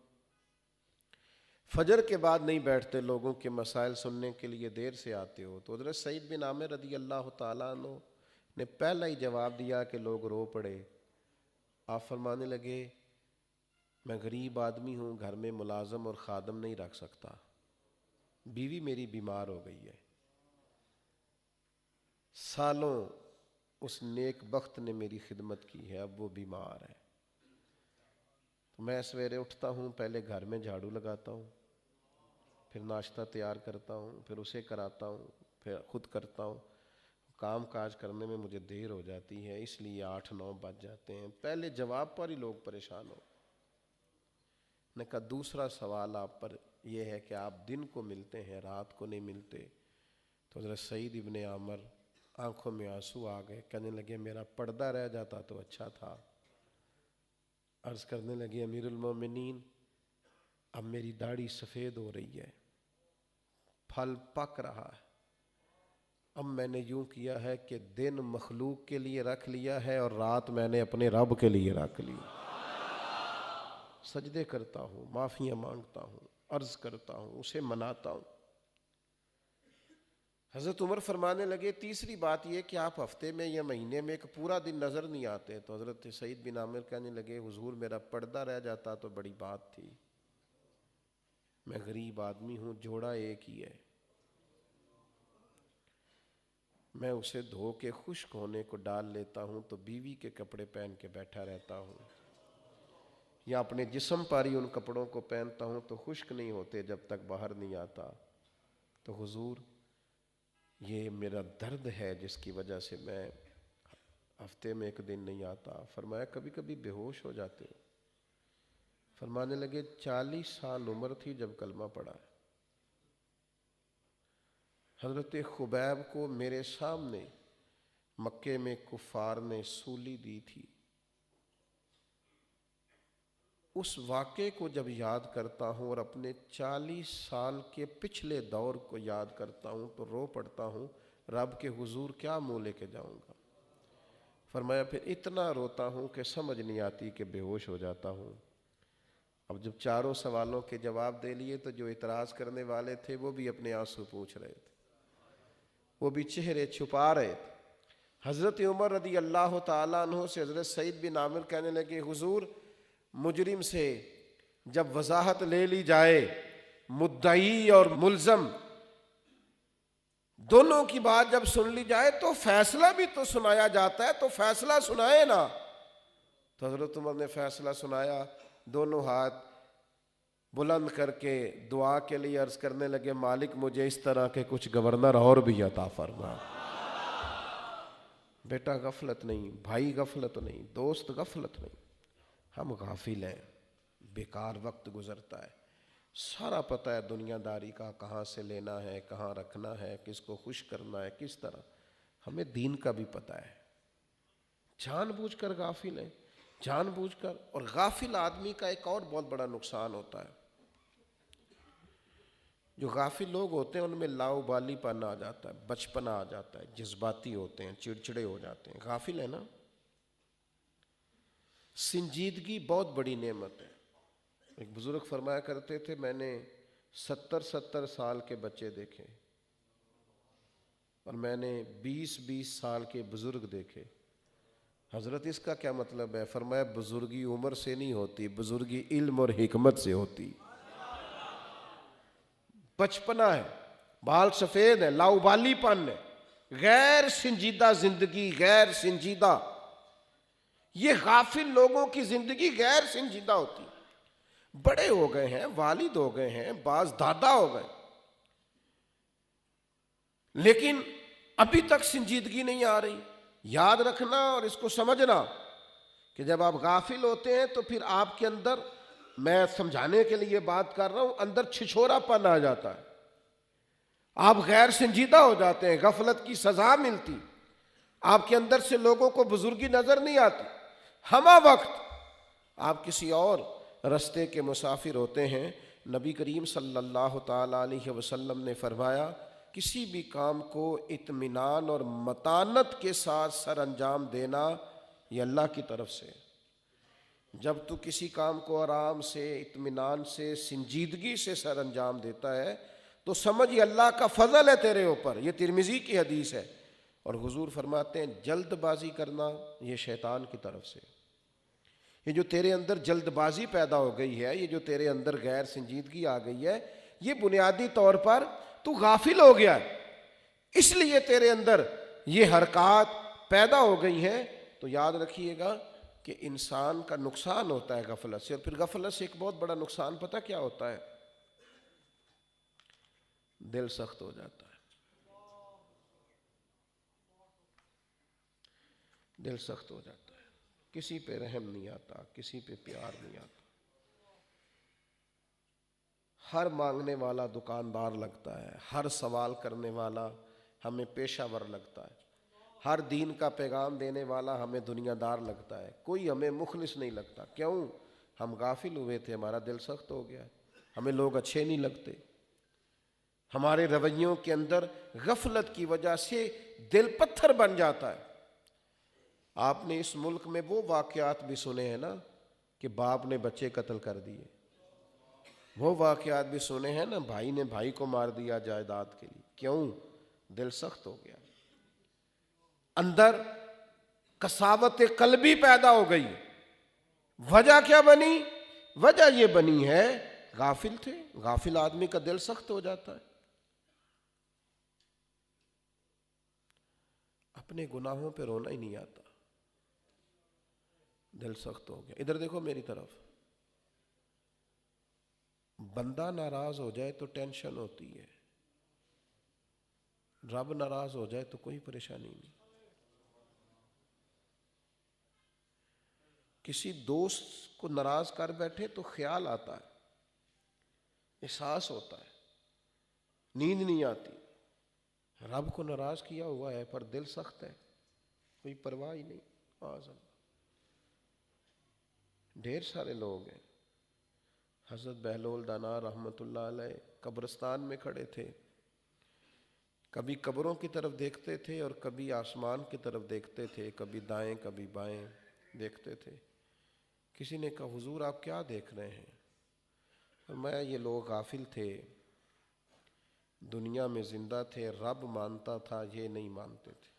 فجر کے بعد نہیں بیٹھتے، لوگوں کے مسائل سننے کے لیے دیر سے آتے ہو۔ تو حضرت سعید بن عامر رضی اللہ تعالیٰ عنہ نے پہلا ہی جواب دیا کہ لوگ رو پڑے۔ آپ فرمانے لگے میں غریب آدمی ہوں، گھر میں ملازم اور خادم نہیں رکھ سکتا، بیوی میری بیمار ہو گئی ہے، سالوں اس نیک بخت نے میری خدمت کی ہے، اب وہ بیمار ہے۔ تو میں سویرے اٹھتا ہوں، پہلے گھر میں جھاڑو لگاتا ہوں، پھر ناشتہ تیار کرتا ہوں، پھر اسے کراتا ہوں، پھر خود کرتا ہوں۔ کام کاج کرنے میں مجھے دیر ہو جاتی ہے، اس لیے 8-9 بج جاتے ہیں۔ پہلے جواب پر ہی لوگ پریشان ہو۔ نے کہا دوسرا سوال آپ پر یہ ہے کہ آپ دن کو ملتے ہیں، رات کو نہیں ملتے۔ تو حضرت سعید ابن عامر آنکھوں میں آنسو آ گئے، کہنے لگے میرا پردہ رہ جاتا تو اچھا تھا۔ عرض کرنے لگے امیر المومنین اب میری داڑھی سفید ہو رہی ہے، پھل پک رہا ہے، اب میں نے یوں کیا ہے کہ دن مخلوق کے لیے رکھ لیا ہے اور رات میں نے اپنے رب کے لیے رکھ لی۔ سجدے کرتا ہوں، معافیاں مانگتا ہوں، عرض کرتا ہوں، اسے مناتا ہوں۔ حضرت عمر فرمانے لگے تیسری بات یہ کہ آپ ہفتے میں یا مہینے میں ایک پورا دن نظر نہیں آتے۔ تو حضرت سعید بن عامر کہنے لگے حضور میرا پردہ رہ جاتا تو بڑی بات تھی، میں غریب آدمی ہوں، جوڑا ایک ہی ہے، میں اسے دھو کے خشک ہونے کو ڈال لیتا ہوں تو بیوی کے کپڑے پہن کے بیٹھا رہتا ہوں، یا اپنے جسم پر ہی ان کپڑوں کو پہنتا ہوں تو خشک نہیں ہوتے جب تک باہر نہیں آتا۔ تو حضور یہ میرا درد ہے جس کی وجہ سے میں ہفتے میں ایک دن نہیں آتا۔ فرمایا کبھی کبھی بے ہوش ہو جاتے ہو؟ فرمانے لگے 40 سال عمر تھی جب کلمہ پڑھا ہے۔ حضرت خبیب کو میرے سامنے مکے میں کفار نے سولی دی تھی، اس واقعے کو جب یاد کرتا ہوں اور اپنے 40 سال کے پچھلے دور کو یاد کرتا ہوں تو رو پڑتا ہوں، رب کے حضور کیا منہ لے کے جاؤں گا۔ فرمایا پھر اتنا روتا ہوں کہ سمجھ نہیں آتی کہ بے ہوش ہو جاتا ہوں۔ اب جب چاروں سوالوں کے جواب دے لیے تو جو اعتراض کرنے والے تھے وہ بھی اپنے آنسو پوچھ رہے تھے، وہ بھی چہرے چھپا رہے تھے۔ حضرت عمر رضی اللہ تعالیٰ عنہ سے حضرت سعید بن عامر کہنے لگے حضور مجرم سے جب وضاحت لے لی جائے، مدعی اور ملزم دونوں کی بات جب سن لی جائے تو فیصلہ بھی تو سنایا جاتا ہے، تو فیصلہ سنائے نا۔ تو حضرت عمر نے فیصلہ سنایا، دونوں ہاتھ بلند کر کے دعا کے لیے عرض کرنے لگے مالک مجھے اس طرح کے کچھ گورنر اور بھی عطا فرما۔ بیٹا غفلت نہیں، بھائی غفلت نہیں، دوست غفلت نہیں، ہم غافل ہیں، بیکار وقت گزرتا ہے، سارا پتہ ہے دنیا داری کا، کہاں سے لینا ہے، کہاں رکھنا ہے، کس کو خوش کرنا ہے، کس طرح، ہمیں دین کا بھی پتہ ہے، جان بوجھ کر غافل ہیں، جان بوجھ کر۔ اور غافل آدمی کا ایک اور بہت بڑا نقصان ہوتا ہے، جو غافل لوگ ہوتے ہیں ان میں لاؤبالی پن آ جاتا ہے، بچپنا آ جاتا ہے، جذباتی ہوتے ہیں، چڑچڑے ہو جاتے ہیں، غافل ہے نا۔ سنجیدگی بہت بڑی نعمت ہے۔ ایک بزرگ فرمایا کرتے تھے میں نے 70 سال کے بچے دیکھے اور میں نے 20 سال کے بزرگ دیکھے۔ حضرت اس کا کیا مطلب ہے؟ فرمایا بزرگی عمر سے نہیں ہوتی، بزرگی علم اور حکمت سے ہوتی۔ بچپنا ہے، بال سفید ہے، لاؤبالی پن ہے، غیر سنجیدہ زندگی، غیر سنجیدہ، یہ غافل لوگوں کی زندگی غیر سنجیدہ ہوتی۔ بڑے ہو گئے ہیں، والد ہو گئے ہیں، بعض دادا ہو گئے، لیکن ابھی تک سنجیدگی نہیں آ رہی۔ یاد رکھنا اور اس کو سمجھنا کہ جب آپ غافل ہوتے ہیں تو پھر آپ کے اندر، میں سمجھانے کے لیے بات کر رہا ہوں، اندر چھچھورا پن آ جاتا ہے، آپ غیر سنجیدہ ہو جاتے ہیں، غفلت کی سزا ملتی، آپ کے اندر سے لوگوں کو بزرگی نظر نہیں آتی، ہمہ وقت آپ کسی اور رستے کے مسافر ہوتے ہیں۔ نبی کریم صلی اللہ تعالی علیہ وسلم نے فرمایا، کسی بھی کام کو اطمینان اور متانت کے ساتھ سر انجام دینا یہ اللہ کی طرف سے۔ جب تو کسی کام کو آرام سے، اطمینان سے، سنجیدگی سے سر انجام دیتا ہے تو سمجھ یہ اللہ کا فضل ہے تیرے اوپر۔ یہ ترمذی کی حدیث ہے، اور حضور فرماتے ہیں جلد بازی کرنا یہ شیطان کی طرف سے۔ یہ جو تیرے اندر جلد بازی پیدا ہو گئی ہے، یہ جو تیرے اندر غیر سنجیدگی آ گئی ہے، یہ بنیادی طور پر تو غافل ہو گیا ہے، اس لیے تیرے اندر یہ حرکات پیدا ہو گئی ہیں۔ تو یاد رکھیے گا کہ انسان کا نقصان ہوتا ہے غفلت سے، اور پھر غفلت سے ایک بہت بڑا نقصان پتہ کیا ہوتا ہے؟ دل سخت ہو جاتا ہے، دل سخت ہو جاتا ہے، کسی پہ رحم نہیں آتا، کسی پہ پیار نہیں آتا، ہر مانگنے والا دکاندار لگتا ہے، ہر سوال کرنے والا ہمیں پیشہ ور لگتا ہے، ہر دین کا پیغام دینے والا ہمیں دنیا دار لگتا ہے، کوئی ہمیں مخلص نہیں لگتا۔ کیوں؟ ہم غافل ہوئے تھے، ہمارا دل سخت ہو گیا ہے، ہمیں لوگ اچھے نہیں لگتے، ہمارے رویوں کے اندر غفلت کی وجہ سے دل پتھر بن جاتا ہے۔ آپ نے اس ملک میں وہ واقعات بھی سنے ہیں نا کہ باپ نے بچے قتل کر دیے، وہ واقعات بھی سنے ہیں نا، بھائی نے بھائی کو مار دیا جائیداد کے لیے۔ کیوں؟ دل سخت ہو گیا، اندر قساوت قلبی پیدا ہو گئی۔ وجہ کیا بنی؟ وجہ یہ بنی ہے غافل تھے، غافل آدمی کا دل سخت ہو جاتا ہے، اپنے گناہوں پہ رونا ہی نہیں آتا، دل سخت ہو گیا۔ ادھر دیکھو میری طرف، بندہ ناراض ہو جائے تو ٹینشن ہوتی ہے، رب ناراض ہو جائے تو کوئی پریشانی نہیں۔ کسی دوست کو ناراض کر بیٹھے تو خیال آتا ہے، احساس ہوتا ہے، نیند نہیں آتی۔ رب کو ناراض کیا ہوا ہے پر دل سخت ہے، کوئی پرواہ ہی نہیں۔ اعظم ڈھیر سارے لوگ ہیں، حضرت بہلول دانا رحمۃ اللہ علیہ قبرستان میں کھڑے تھے، کبھی قبروں کی طرف دیکھتے تھے اور کبھی آسمان کی طرف دیکھتے تھے، کبھی دائیں کبھی بائیں دیکھتے تھے۔ کسی نے کہا حضور آپ کیا دیکھ رہے ہیں؟ فرمایا یہ لوگ غافل تھے، دنیا میں زندہ تھے، رب مانتا تھا، یہ نہیں مانتے تھے،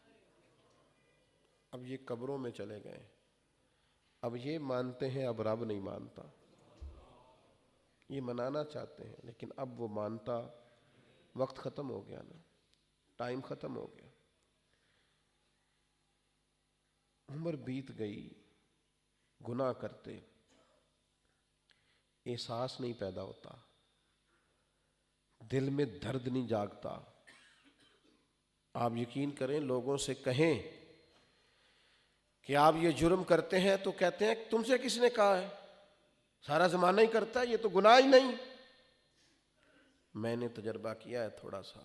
اب یہ قبروں میں چلے گئے، اب یہ مانتے ہیں، اب رب نہیں مانتا، یہ منانا چاہتے ہیں لیکن اب وہ مانتا، وقت ختم ہو گیا نا، ٹائم ختم ہو گیا، عمر بیت گئی، گناہ کرتے، احساس نہیں پیدا ہوتا، دل میں درد نہیں جاگتا۔ آپ یقین کریں، لوگوں سے کہیں کہ آپ یہ جرم کرتے ہیں تو کہتے ہیں تم سے کس نے کہا ہے، سارا زمانہ ہی کرتا ہے، یہ تو گناہ ہی نہیں۔ میں نے تجربہ کیا ہے تھوڑا سا،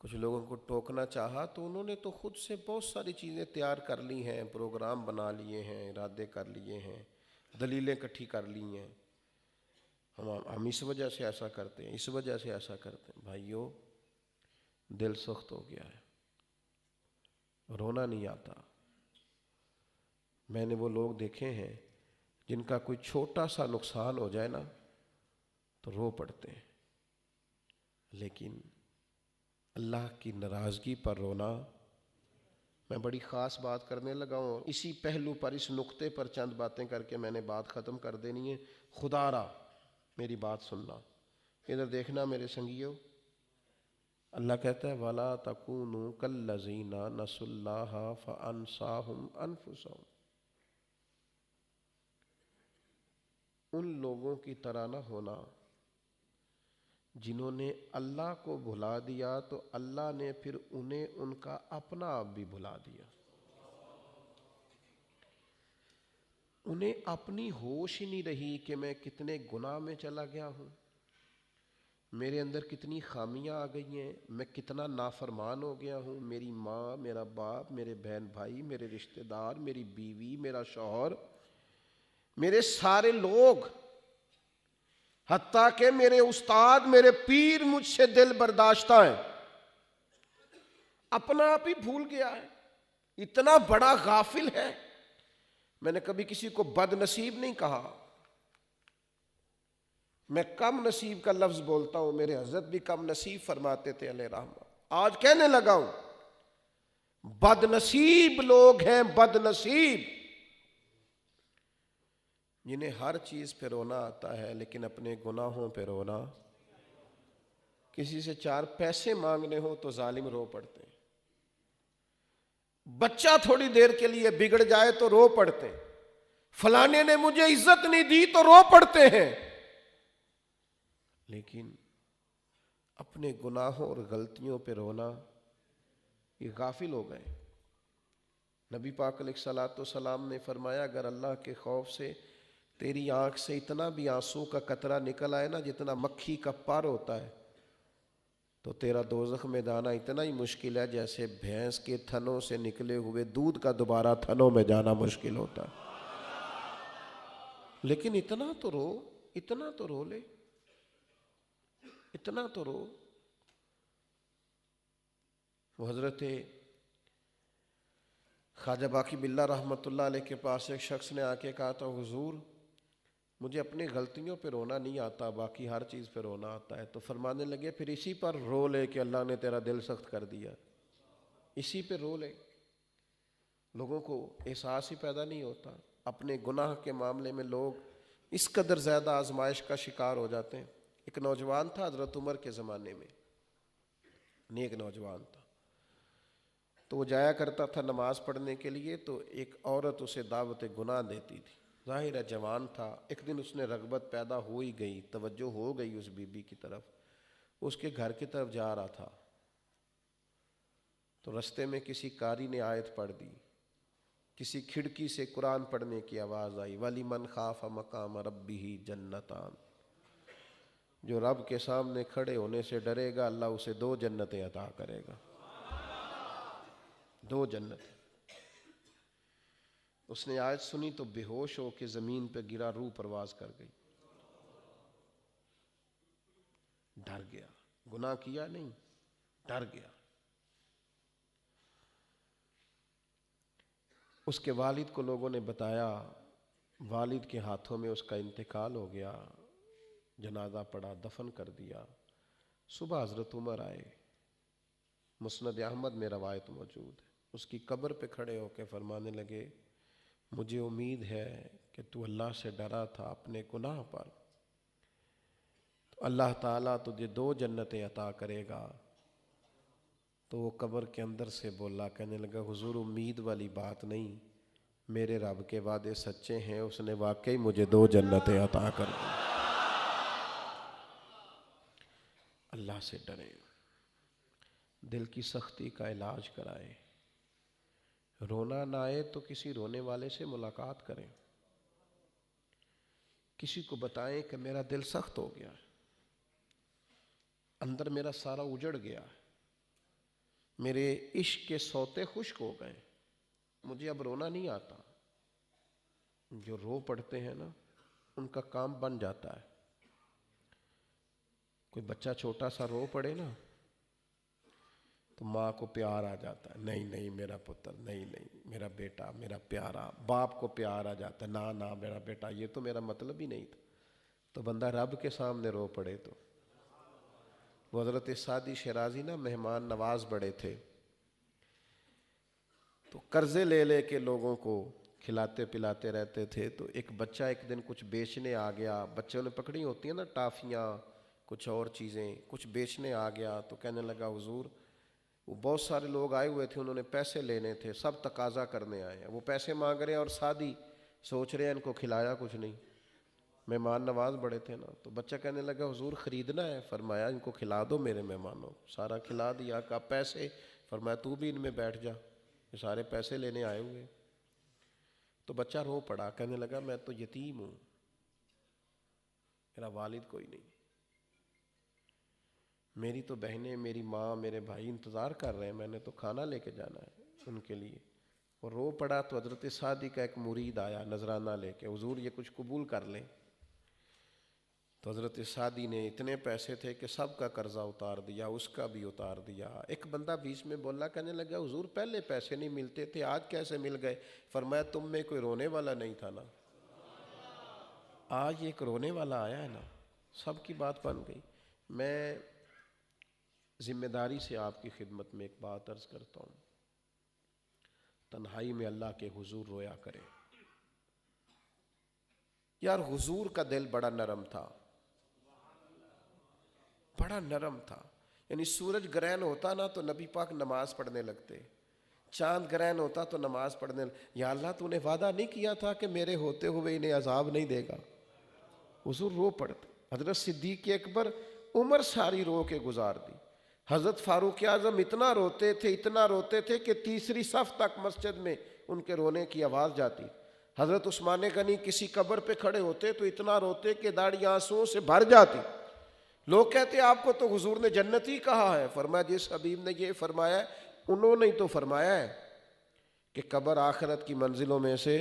کچھ لوگوں کو ٹوکنا چاہا تو انہوں نے تو خود سے بہت ساری چیزیں تیار کر لی ہیں، پروگرام بنا لیے ہیں، ارادے کر لیے ہیں، دلیلیں اکٹھی کر لی ہیں، ہم اس وجہ سے ایسا کرتے ہیں، اس وجہ سے ایسا کرتے ہیں۔ بھائیو دل سخت ہو گیا ہے، رونا نہیں آتا۔ میں نے وہ لوگ دیکھے ہیں جن کا کوئی چھوٹا سا نقصان ہو جائے نا تو رو پڑتے ہیں، لیکن اللہ کی ناراضگی پر رونا، میں بڑی خاص بات کرنے لگا ہوں، اسی پہلو پر، اس نقطے پر چند باتیں کر کے میں نے بات ختم کر دینی ہے۔ خدا را میری بات سننا، ادھر دیکھنا میرے سنگیو، اللہ کہتا ہے وَلَا تَكُونُوا كَالَّذِينَ نَسُوا اللَّهَ فَأَنْسَاهُمْ أَنفُسَهُمْ، ان لوگوں کی طرح نہ ہونا جنہوں نے اللہ کو بھلا دیا تو اللہ نے پھر انہیں ان کا اپنا آپ بھی بھلا دیا۔ انہیں اپنی ہوش ہی نہیں رہی کہ میں کتنے گناہ میں چلا گیا ہوں، میرے اندر کتنی خامیاں آ گئی ہیں، میں کتنا نافرمان ہو گیا ہوں، میری ماں، میرا باپ، میرے بہن بھائی، میرے رشتہ دار، میری بیوی، میرا شوہر، میرے سارے لوگ، حتیٰ کہ میرے استاد، میرے پیر مجھ سے دل برداشتہ ہیں، اپنا آپ ہی بھول گیا ہے، اتنا بڑا غافل ہے۔ میں نے کبھی کسی کو بد نصیب نہیں کہا، میں کم نصیب کا لفظ بولتا ہوں، میرے حضرت بھی کم نصیب فرماتے تھے علیہ رحمہ، آج کہنے لگا ہوں بد نصیب لوگ ہیں، بد نصیب، جنہیں ہر چیز پہ رونا آتا ہے لیکن اپنے گناہوں پہ رونا، کسی سے 4 پیسے مانگنے ہو تو ظالم رو پڑتے ہیں، بچہ تھوڑی دیر کے لیے بگڑ جائے تو رو پڑتے ہیں، فلانے نے مجھے عزت نہیں دی تو رو پڑتے ہیں، لیکن اپنے گناہوں اور غلطیوں پہ رونا، یہ غافل ہو گئے۔ نبی پاک علیہ الصلوۃ والسلام نے فرمایا اگر اللہ کے خوف سے تیری آنکھ سے اتنا بھی آنسو کا قطرہ نکل آئے نا جتنا مکھی کا پر ہوتا ہے، تو تیرا دوزخ میں جانا اتنا ہی مشکل ہے جیسے بھینس کے تھنوں سے نکلے ہوئے دودھ کا دوبارہ تھنوں میں جانا مشکل ہوتا ہے۔ لیکن اتنا تو رو، اتنا تو رو لے، اتنا تو رو۔ وہ حضرت خواجہ باقی باللہ رحمۃ اللہ علیہ کے پاس ایک شخص نے آ کے کہا تھا حضور مجھے اپنی غلطیوں پہ رونا نہیں آتا، باقی ہر چیز پہ رونا آتا ہے۔ تو فرمانے لگے پھر اسی پر رو لے کہ اللہ نے تیرا دل سخت کر دیا، اسی پہ رو لے۔ لوگوں کو احساس ہی پیدا نہیں ہوتا، اپنے گناہ کے معاملے میں لوگ اس قدر زیادہ آزمائش کا شکار ہو جاتے ہیں۔ ایک نوجوان تھا حضرت عمر کے زمانے میں، نیک نوجوان تھا، تو وہ جایا کرتا تھا نماز پڑھنے کے لیے، تو ایک عورت اسے دعوت گناہ دیتی تھی، ظاہر ہے جوان تھا۔ ایک دن اس نے رغبت پیدا ہو ہی گئی، توجہ ہو گئی اس بی بی کی طرف، اس کے گھر کی طرف جا رہا تھا، تو رستے میں کسی قاری نے آیت پڑھ دی، کسی کھڑکی سے قرآن پڑھنے کی آواز آئی، وَلِمَنْ خَافَ مَقَامَ رَبِّهِ جَنَّتَانِ، جو رب کے سامنے کھڑے ہونے سے ڈرے گا اللہ اسے 2 جنتیں عطا کرے گا، 2 جنتیں۔ اس نے آیت سنی تو بے ہوش ہو کے زمین پہ گرا، روح پرواز کر گئی، ڈر گیا، گناہ کیا نہیں، ڈر گیا۔ اس کے والد کو لوگوں نے بتایا، والد کے ہاتھوں میں اس کا انتقال ہو گیا، جنازہ پڑا، دفن کر دیا۔ صبح حضرت عمر آئے، مسند احمد میں روایت موجود ہے، اس کی قبر پہ کھڑے ہو کے فرمانے لگے مجھے امید ہے کہ تو اللہ سے ڈرا تھا اپنے گناہ پر، تو اللہ تعالیٰ تجھے 2 جنتیں عطا کرے گا۔ تو وہ قبر کے اندر سے بولا، کہنے لگا حضور امید والی بات نہیں، میرے رب کے وعدے سچے ہیں، اس نے واقعی مجھے 2 جنتیں عطا کر دی۔ اللہ سے ڈریں، دل کی سختی کا علاج کرائیں، رونا نہ آئے تو کسی رونے والے سے ملاقات کریں، کسی کو بتائیں کہ میرا دل سخت ہو گیا ہے، اندر میرا سارا اجڑ گیا ہے، میرے عشق کے سوتے خشک ہو گئے، مجھے اب رونا نہیں آتا۔ جو رو پڑتے ہیں نا ان کا کام بن جاتا ہے۔ کوئی بچہ چھوٹا سا رو پڑے نا تو ماں کو پیار آ جاتا ہے، نہیں نہیں میرا پتر، نہیں نہیں میرا بیٹا، میرا پیارا۔ باپ کو پیار آ جاتا ہے، نہ نہ میرا بیٹا، یہ تو میرا مطلب ہی نہیں تھا۔ تو بندہ رب کے سامنے رو پڑے تو۔ وہ حضرت سعدی شیرازی نا مہمان نواز بڑے تھے، تو قرضے لے لے کے لوگوں کو کھلاتے پلاتے رہتے تھے۔ تو ایک بچہ ایک دن کچھ بیچنے آ گیا، بچوں نے پکڑی ہوتی ہیں نا ٹافیاں، کچھ اور چیزیں، کچھ بیچنے آ گیا، تو کہنے لگا حضور وہ بہت سارے لوگ آئے ہوئے تھے، انہوں نے پیسے لینے تھے، سب تقاضا کرنے آئے ہیں، وہ پیسے مانگ رہے ہیں اور سعدی سوچ رہے ہیں ان کو کھلایا کچھ نہیں، مہمان نواز بڑے تھے نا۔ تو بچہ کہنے لگا حضور خریدنا ہے؟ فرمایا ان کو کھلا دو میرے مہمانوں کو، سارا کھلا دیا۔ کہا پیسے؟ فرمایا تو بھی ان میں بیٹھ جا، یہ سارے پیسے لینے آئے ہوئے۔ تو بچہ رو پڑا، کہنے لگا میں تو یتیم ہوں، میرا والد کوئی نہیں، میری تو بہنیں، میری ماں، میرے بھائی انتظار کر رہے ہیں، میں نے تو کھانا لے کے جانا ہے ان کے لیے۔ وہ رو پڑا تو حضرت سعدی کا ایک مرید آیا نذرانہ لے کے، حضور یہ کچھ قبول کر لیں۔ تو حضرت سعدی نے اتنے پیسے تھے کہ سب کا قرضہ اتار دیا، اس کا بھی اتار دیا۔ ایک بندہ بیچ میں بولا، کہنے لگا حضور پہلے پیسے نہیں ملتے تھے، آج کیسے مل گئے؟ فرمایا تم میں کوئی رونے والا نہیں تھا نا، آج ایک رونے والا آیا ہے نا، سب کی بات بن گئی۔ میں ذمہ داری سے آپ کی خدمت میں ایک بات عرض کرتا ہوں، تنہائی میں اللہ کے حضور رویا کرے۔ یار حضور کا دل بڑا نرم تھا، بڑا نرم تھا، یعنی سورج گرہن ہوتا نا تو نبی پاک نماز پڑھنے لگتے، چاند گرہن ہوتا تو نماز پڑھنے یا اللہ تو نے وعدہ نہیں کیا تھا کہ میرے ہوتے ہوئے انہیں عذاب نہیں دے گا؟ حضور رو پڑتے۔ حضرت صدیق اکبر عمر ساری رو کے گزار دی، حضرت فاروق اعظم اتنا روتے تھے کہ تیسری صف تک مسجد میں ان کے رونے کی آواز جاتی۔ حضرت عثمان غنی کسی قبر پہ کھڑے ہوتے تو اتنا روتے کہ داڑھی آنسوؤں سے بھر جاتی۔ لوگ کہتے آپ کو تو حضور نے جنتی کہا ہے، فرمایا جس حبیب نے یہ فرمایا ہے انہوں نے تو فرمایا ہے کہ قبر آخرت کی منزلوں میں سے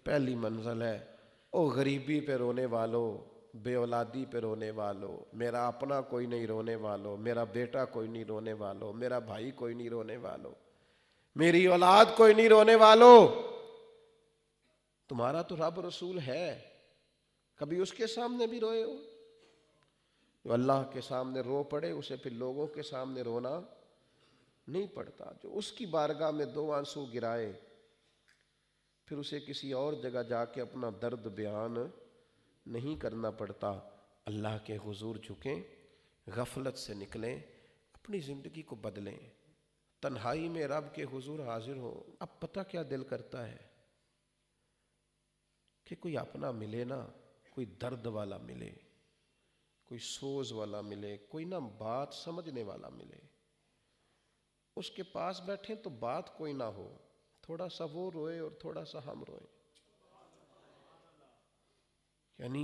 پہلی منزل ہے۔ او غریبی پہ رونے والو، بے اولادی پہ رونے والو، میرا اپنا کوئی نہیں رونے والو، میرا بیٹا کوئی نہیں رونے والو، میرا بھائی کوئی نہیں رونے والو، میری اولاد کوئی نہیں رونے والو، تمہارا تو رب رسول ہے، کبھی اس کے سامنے بھی روئے ہو؟ جو اللہ کے سامنے رو پڑے اسے پھر لوگوں کے سامنے رونا نہیں پڑتا۔ جو اس کی بارگاہ میں دو آنسو گرائے پھر اسے کسی اور جگہ جا کے اپنا درد بیان نہیں کرنا پڑتا۔ اللہ کے حضور جھکیں، غفلت سے نکلیں، اپنی زندگی کو بدلیں، تنہائی میں رب کے حضور حاضر ہو۔ اب پتہ کیا دل کرتا ہے کہ کوئی اپنا ملے نا، کوئی درد والا ملے، کوئی سوز والا ملے، کوئی نہ بات سمجھنے والا ملے، اس کے پاس بیٹھیں تو بات کوئی نہ ہو، تھوڑا سا وہ روئے اور تھوڑا سا ہم روئیں۔ یعنی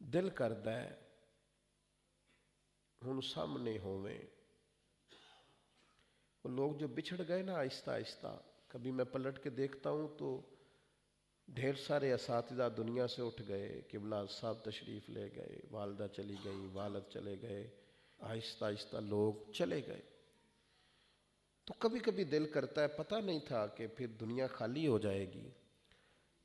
دل کردا ہے ہن سامنے ہوویں۔ وہ لوگ جو بچھڑ گئے نا آہستہ آہستہ، کبھی میں پلٹ کے دیکھتا ہوں تو ڈھیر سارے اساتذہ دنیا سے اٹھ گئے، قبلہ صاحب تشریف لے گئے، والدہ چلی گئی، والد چلے گئے، آہستہ آہستہ لوگ چلے گئے۔ تو کبھی کبھی دل کرتا ہے پتہ نہیں تھا کہ پھر دنیا خالی ہو جائے گی،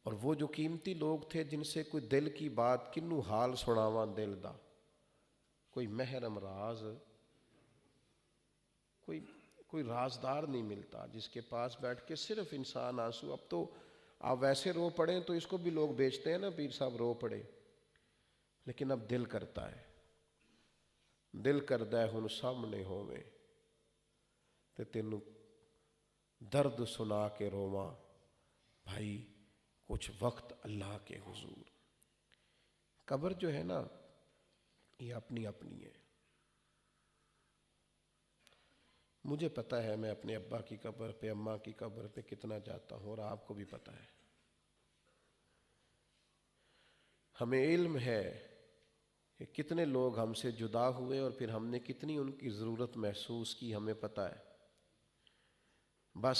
اور وہ جو قیمتی لوگ تھے جن سے کوئی دل کی بات کنوں حال سناواں دل دا، کوئی محرم راز، کوئی رازدار نہیں ملتا جس کے پاس بیٹھ کے صرف انسان آنسو۔ اب تو آپ ویسے رو پڑیں تو اس کو بھی لوگ بیچتے ہیں نا، پیر صاحب رو پڑے، لیکن اب دل کرتا ہے، دل کردا ہے ہن سامنے ہوویں تے تینوں درد سنا کے رواں بھائی کچھ وقت اللہ کے حضور۔ قبر جو ہے نا یہ اپنی اپنی ہے۔ مجھے پتہ ہے میں اپنے ابا کی قبر پہ، اماں کی قبر پہ کتنا جاتا ہوں، اور آپ کو بھی پتہ ہے۔ ہمیں علم ہے کہ کتنے لوگ ہم سے جدا ہوئے اور پھر ہم نے کتنی ان کی ضرورت محسوس کی، ہمیں پتہ ہے۔ بس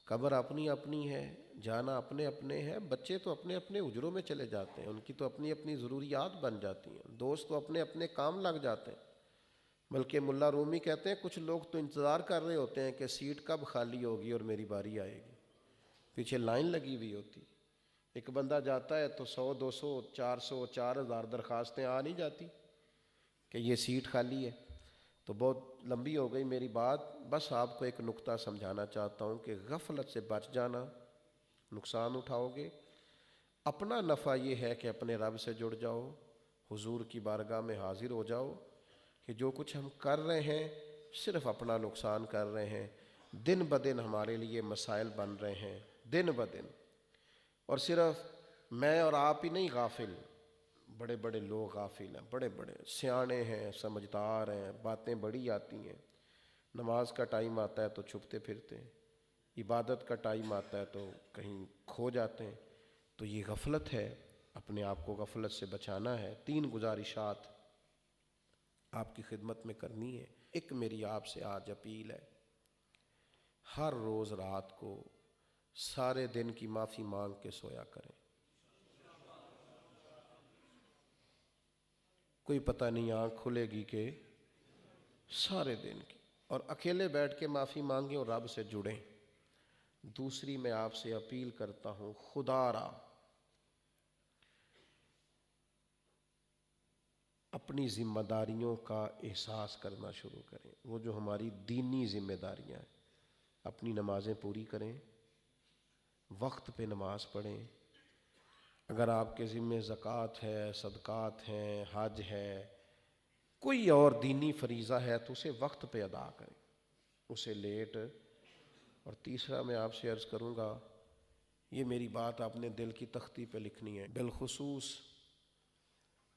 قبر اپنی اپنی ہے، جانا اپنے اپنے ہے، بچے تو اپنے اپنے حجروں میں چلے جاتے ہیں، ان کی تو اپنی اپنی ضروریات بن جاتی ہیں، دوست تو اپنے اپنے کام لگ جاتے ہیں۔ بلکہ ملا رومی کہتے ہیں کچھ لوگ تو انتظار کر رہے ہوتے ہیں کہ سیٹ کب خالی ہوگی اور میری باری آئے گی، پیچھے لائن لگی ہوئی ہوتی۔ ایک بندہ جاتا ہے تو 100 200 400 4000 درخواستیں آ نہیں جاتی کہ یہ سیٹ خالی ہے۔ تو بہت لمبی ہو گئی میری بات، بس آپ کو ایک نقطہ سمجھانا چاہتا ہوں کہ غفلت سے بچ جانا، نقصان اٹھاؤ گے۔ اپنا نفع یہ ہے کہ اپنے رب سے جڑ جاؤ، حضور کی بارگاہ میں حاضر ہو جاؤ کہ جو کچھ ہم کر رہے ہیں صرف اپنا نقصان کر رہے ہیں، دن بدن ہمارے لیے مسائل بن رہے ہیں، دن بدن۔ اور صرف میں اور آپ ہی نہیں غافل، بڑے بڑے لوگ غافل ہیں، بڑے بڑے سیانے ہیں، سمجھدار ہیں، باتیں بڑی آتی ہیں، نماز کا ٹائم آتا ہے تو چھپتے پھرتے ہیں، عبادت کا ٹائم آتا ہے تو کہیں کھو جاتے ہیں. تو یہ غفلت ہے، اپنے آپ کو غفلت سے بچانا ہے. 3 گزارشات آپ کی خدمت میں کرنی ہے. ایک میری آپ سے آج اپیل ہے، ہر روز رات کو سارے دن کی معافی مانگ کے سویا کریں. کوئی پتہ نہیں آنکھ کھلے گی کہ سارے دن کی، اور اکیلے بیٹھ کے معافی مانگیں اور رب سے جڑیں. دوسری میں آپ سے اپیل کرتا ہوں، خدا را اپنی ذمہ داریوں کا احساس کرنا شروع کریں. وہ جو ہماری دینی ذمہ داریاں ہیں، اپنی نمازیں پوری کریں، وقت پہ نماز پڑھیں. اگر آپ کے ذمہ زکوٰۃ ہے، صدقات ہیں، حج ہے، کوئی اور دینی فریضہ ہے تو اسے وقت پہ ادا کریں، اسے لیٹ. اور تیسرا میں آپ سے عرض کروں گا، یہ میری بات آپ نے دل کی تختی پہ لکھنی ہے. بالخصوص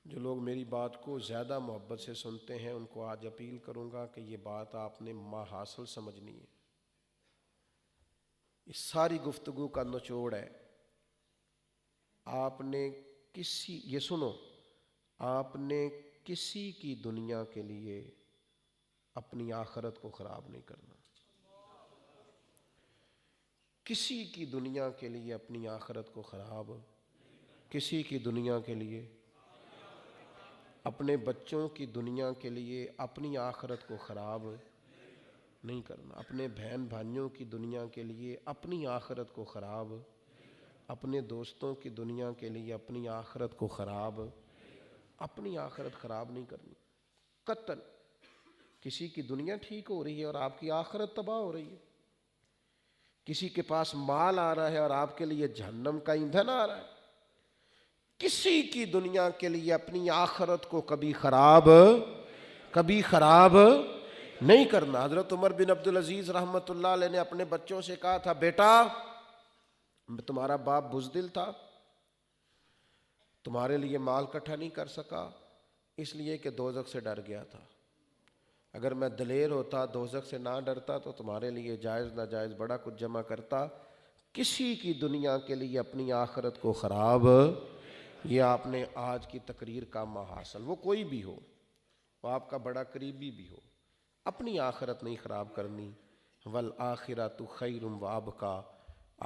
جو لوگ میری بات کو زیادہ محبت سے سنتے ہیں ان کو آج اپیل کروں گا کہ یہ بات آپ نے ماحصل سمجھنی ہے. اس ساری گفتگو کا نچوڑ ہے، آپ نے یہ سنو، آپ نے کسی کی دنیا کے لیے اپنی آخرت کو خراب نہیں کرنا. کسی کی دنیا کے لیے اپنی آخرت کو خراب، کسی کی دنیا کے لیے، اپنے بچوں کی دنیا کے لیے اپنی آخرت کو خراب نہیں کرنا. اپنے بہن بھائیوں کی دنیا کے لیے اپنی آخرت کو خراب، اپنے دوستوں کی دنیا کے لیے اپنی آخرت کو خراب، اپنی آخرت خراب نہیں کرنی. قطعاً کسی کی دنیا ٹھیک ہو رہی ہے اور آپ کی آخرت تباہ ہو رہی ہے. کسی کے پاس مال آ رہا ہے اور آپ کے لیے جہنم کا ایندھن آ رہا ہے. کسی کی دنیا کے لیے اپنی آخرت کو کبھی خراب نہیں کرنا. حضرت عمر بن عبدالعزیز رحمۃ اللہ علیہ نے اپنے بچوں سے کہا تھا، بیٹا تمہارا باپ بزدل تھا، تمہارے لیے مال اکٹھا نہیں کر سکا اس لیے کہ دوزخ سے ڈر گیا تھا. اگر میں دلیر ہوتا، دوزخ سے نہ ڈرتا تو تمہارے لیے جائز ناجائز بڑا کچھ جمع کرتا. کسی کی دنیا کے لیے اپنی آخرت کو خراب، یہ آپ نے آج کی تقریر کا محاصل، وہ کوئی بھی ہو، وہ آپ کا بڑا قریبی بھی ہو، اپنی آخرت نہیں خراب کرنی. والآخرۃ خیر وابقیٰ،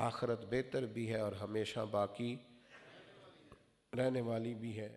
آخرت بہتر بھی ہے اور ہمیشہ باقی رہنے والی بھی ہے.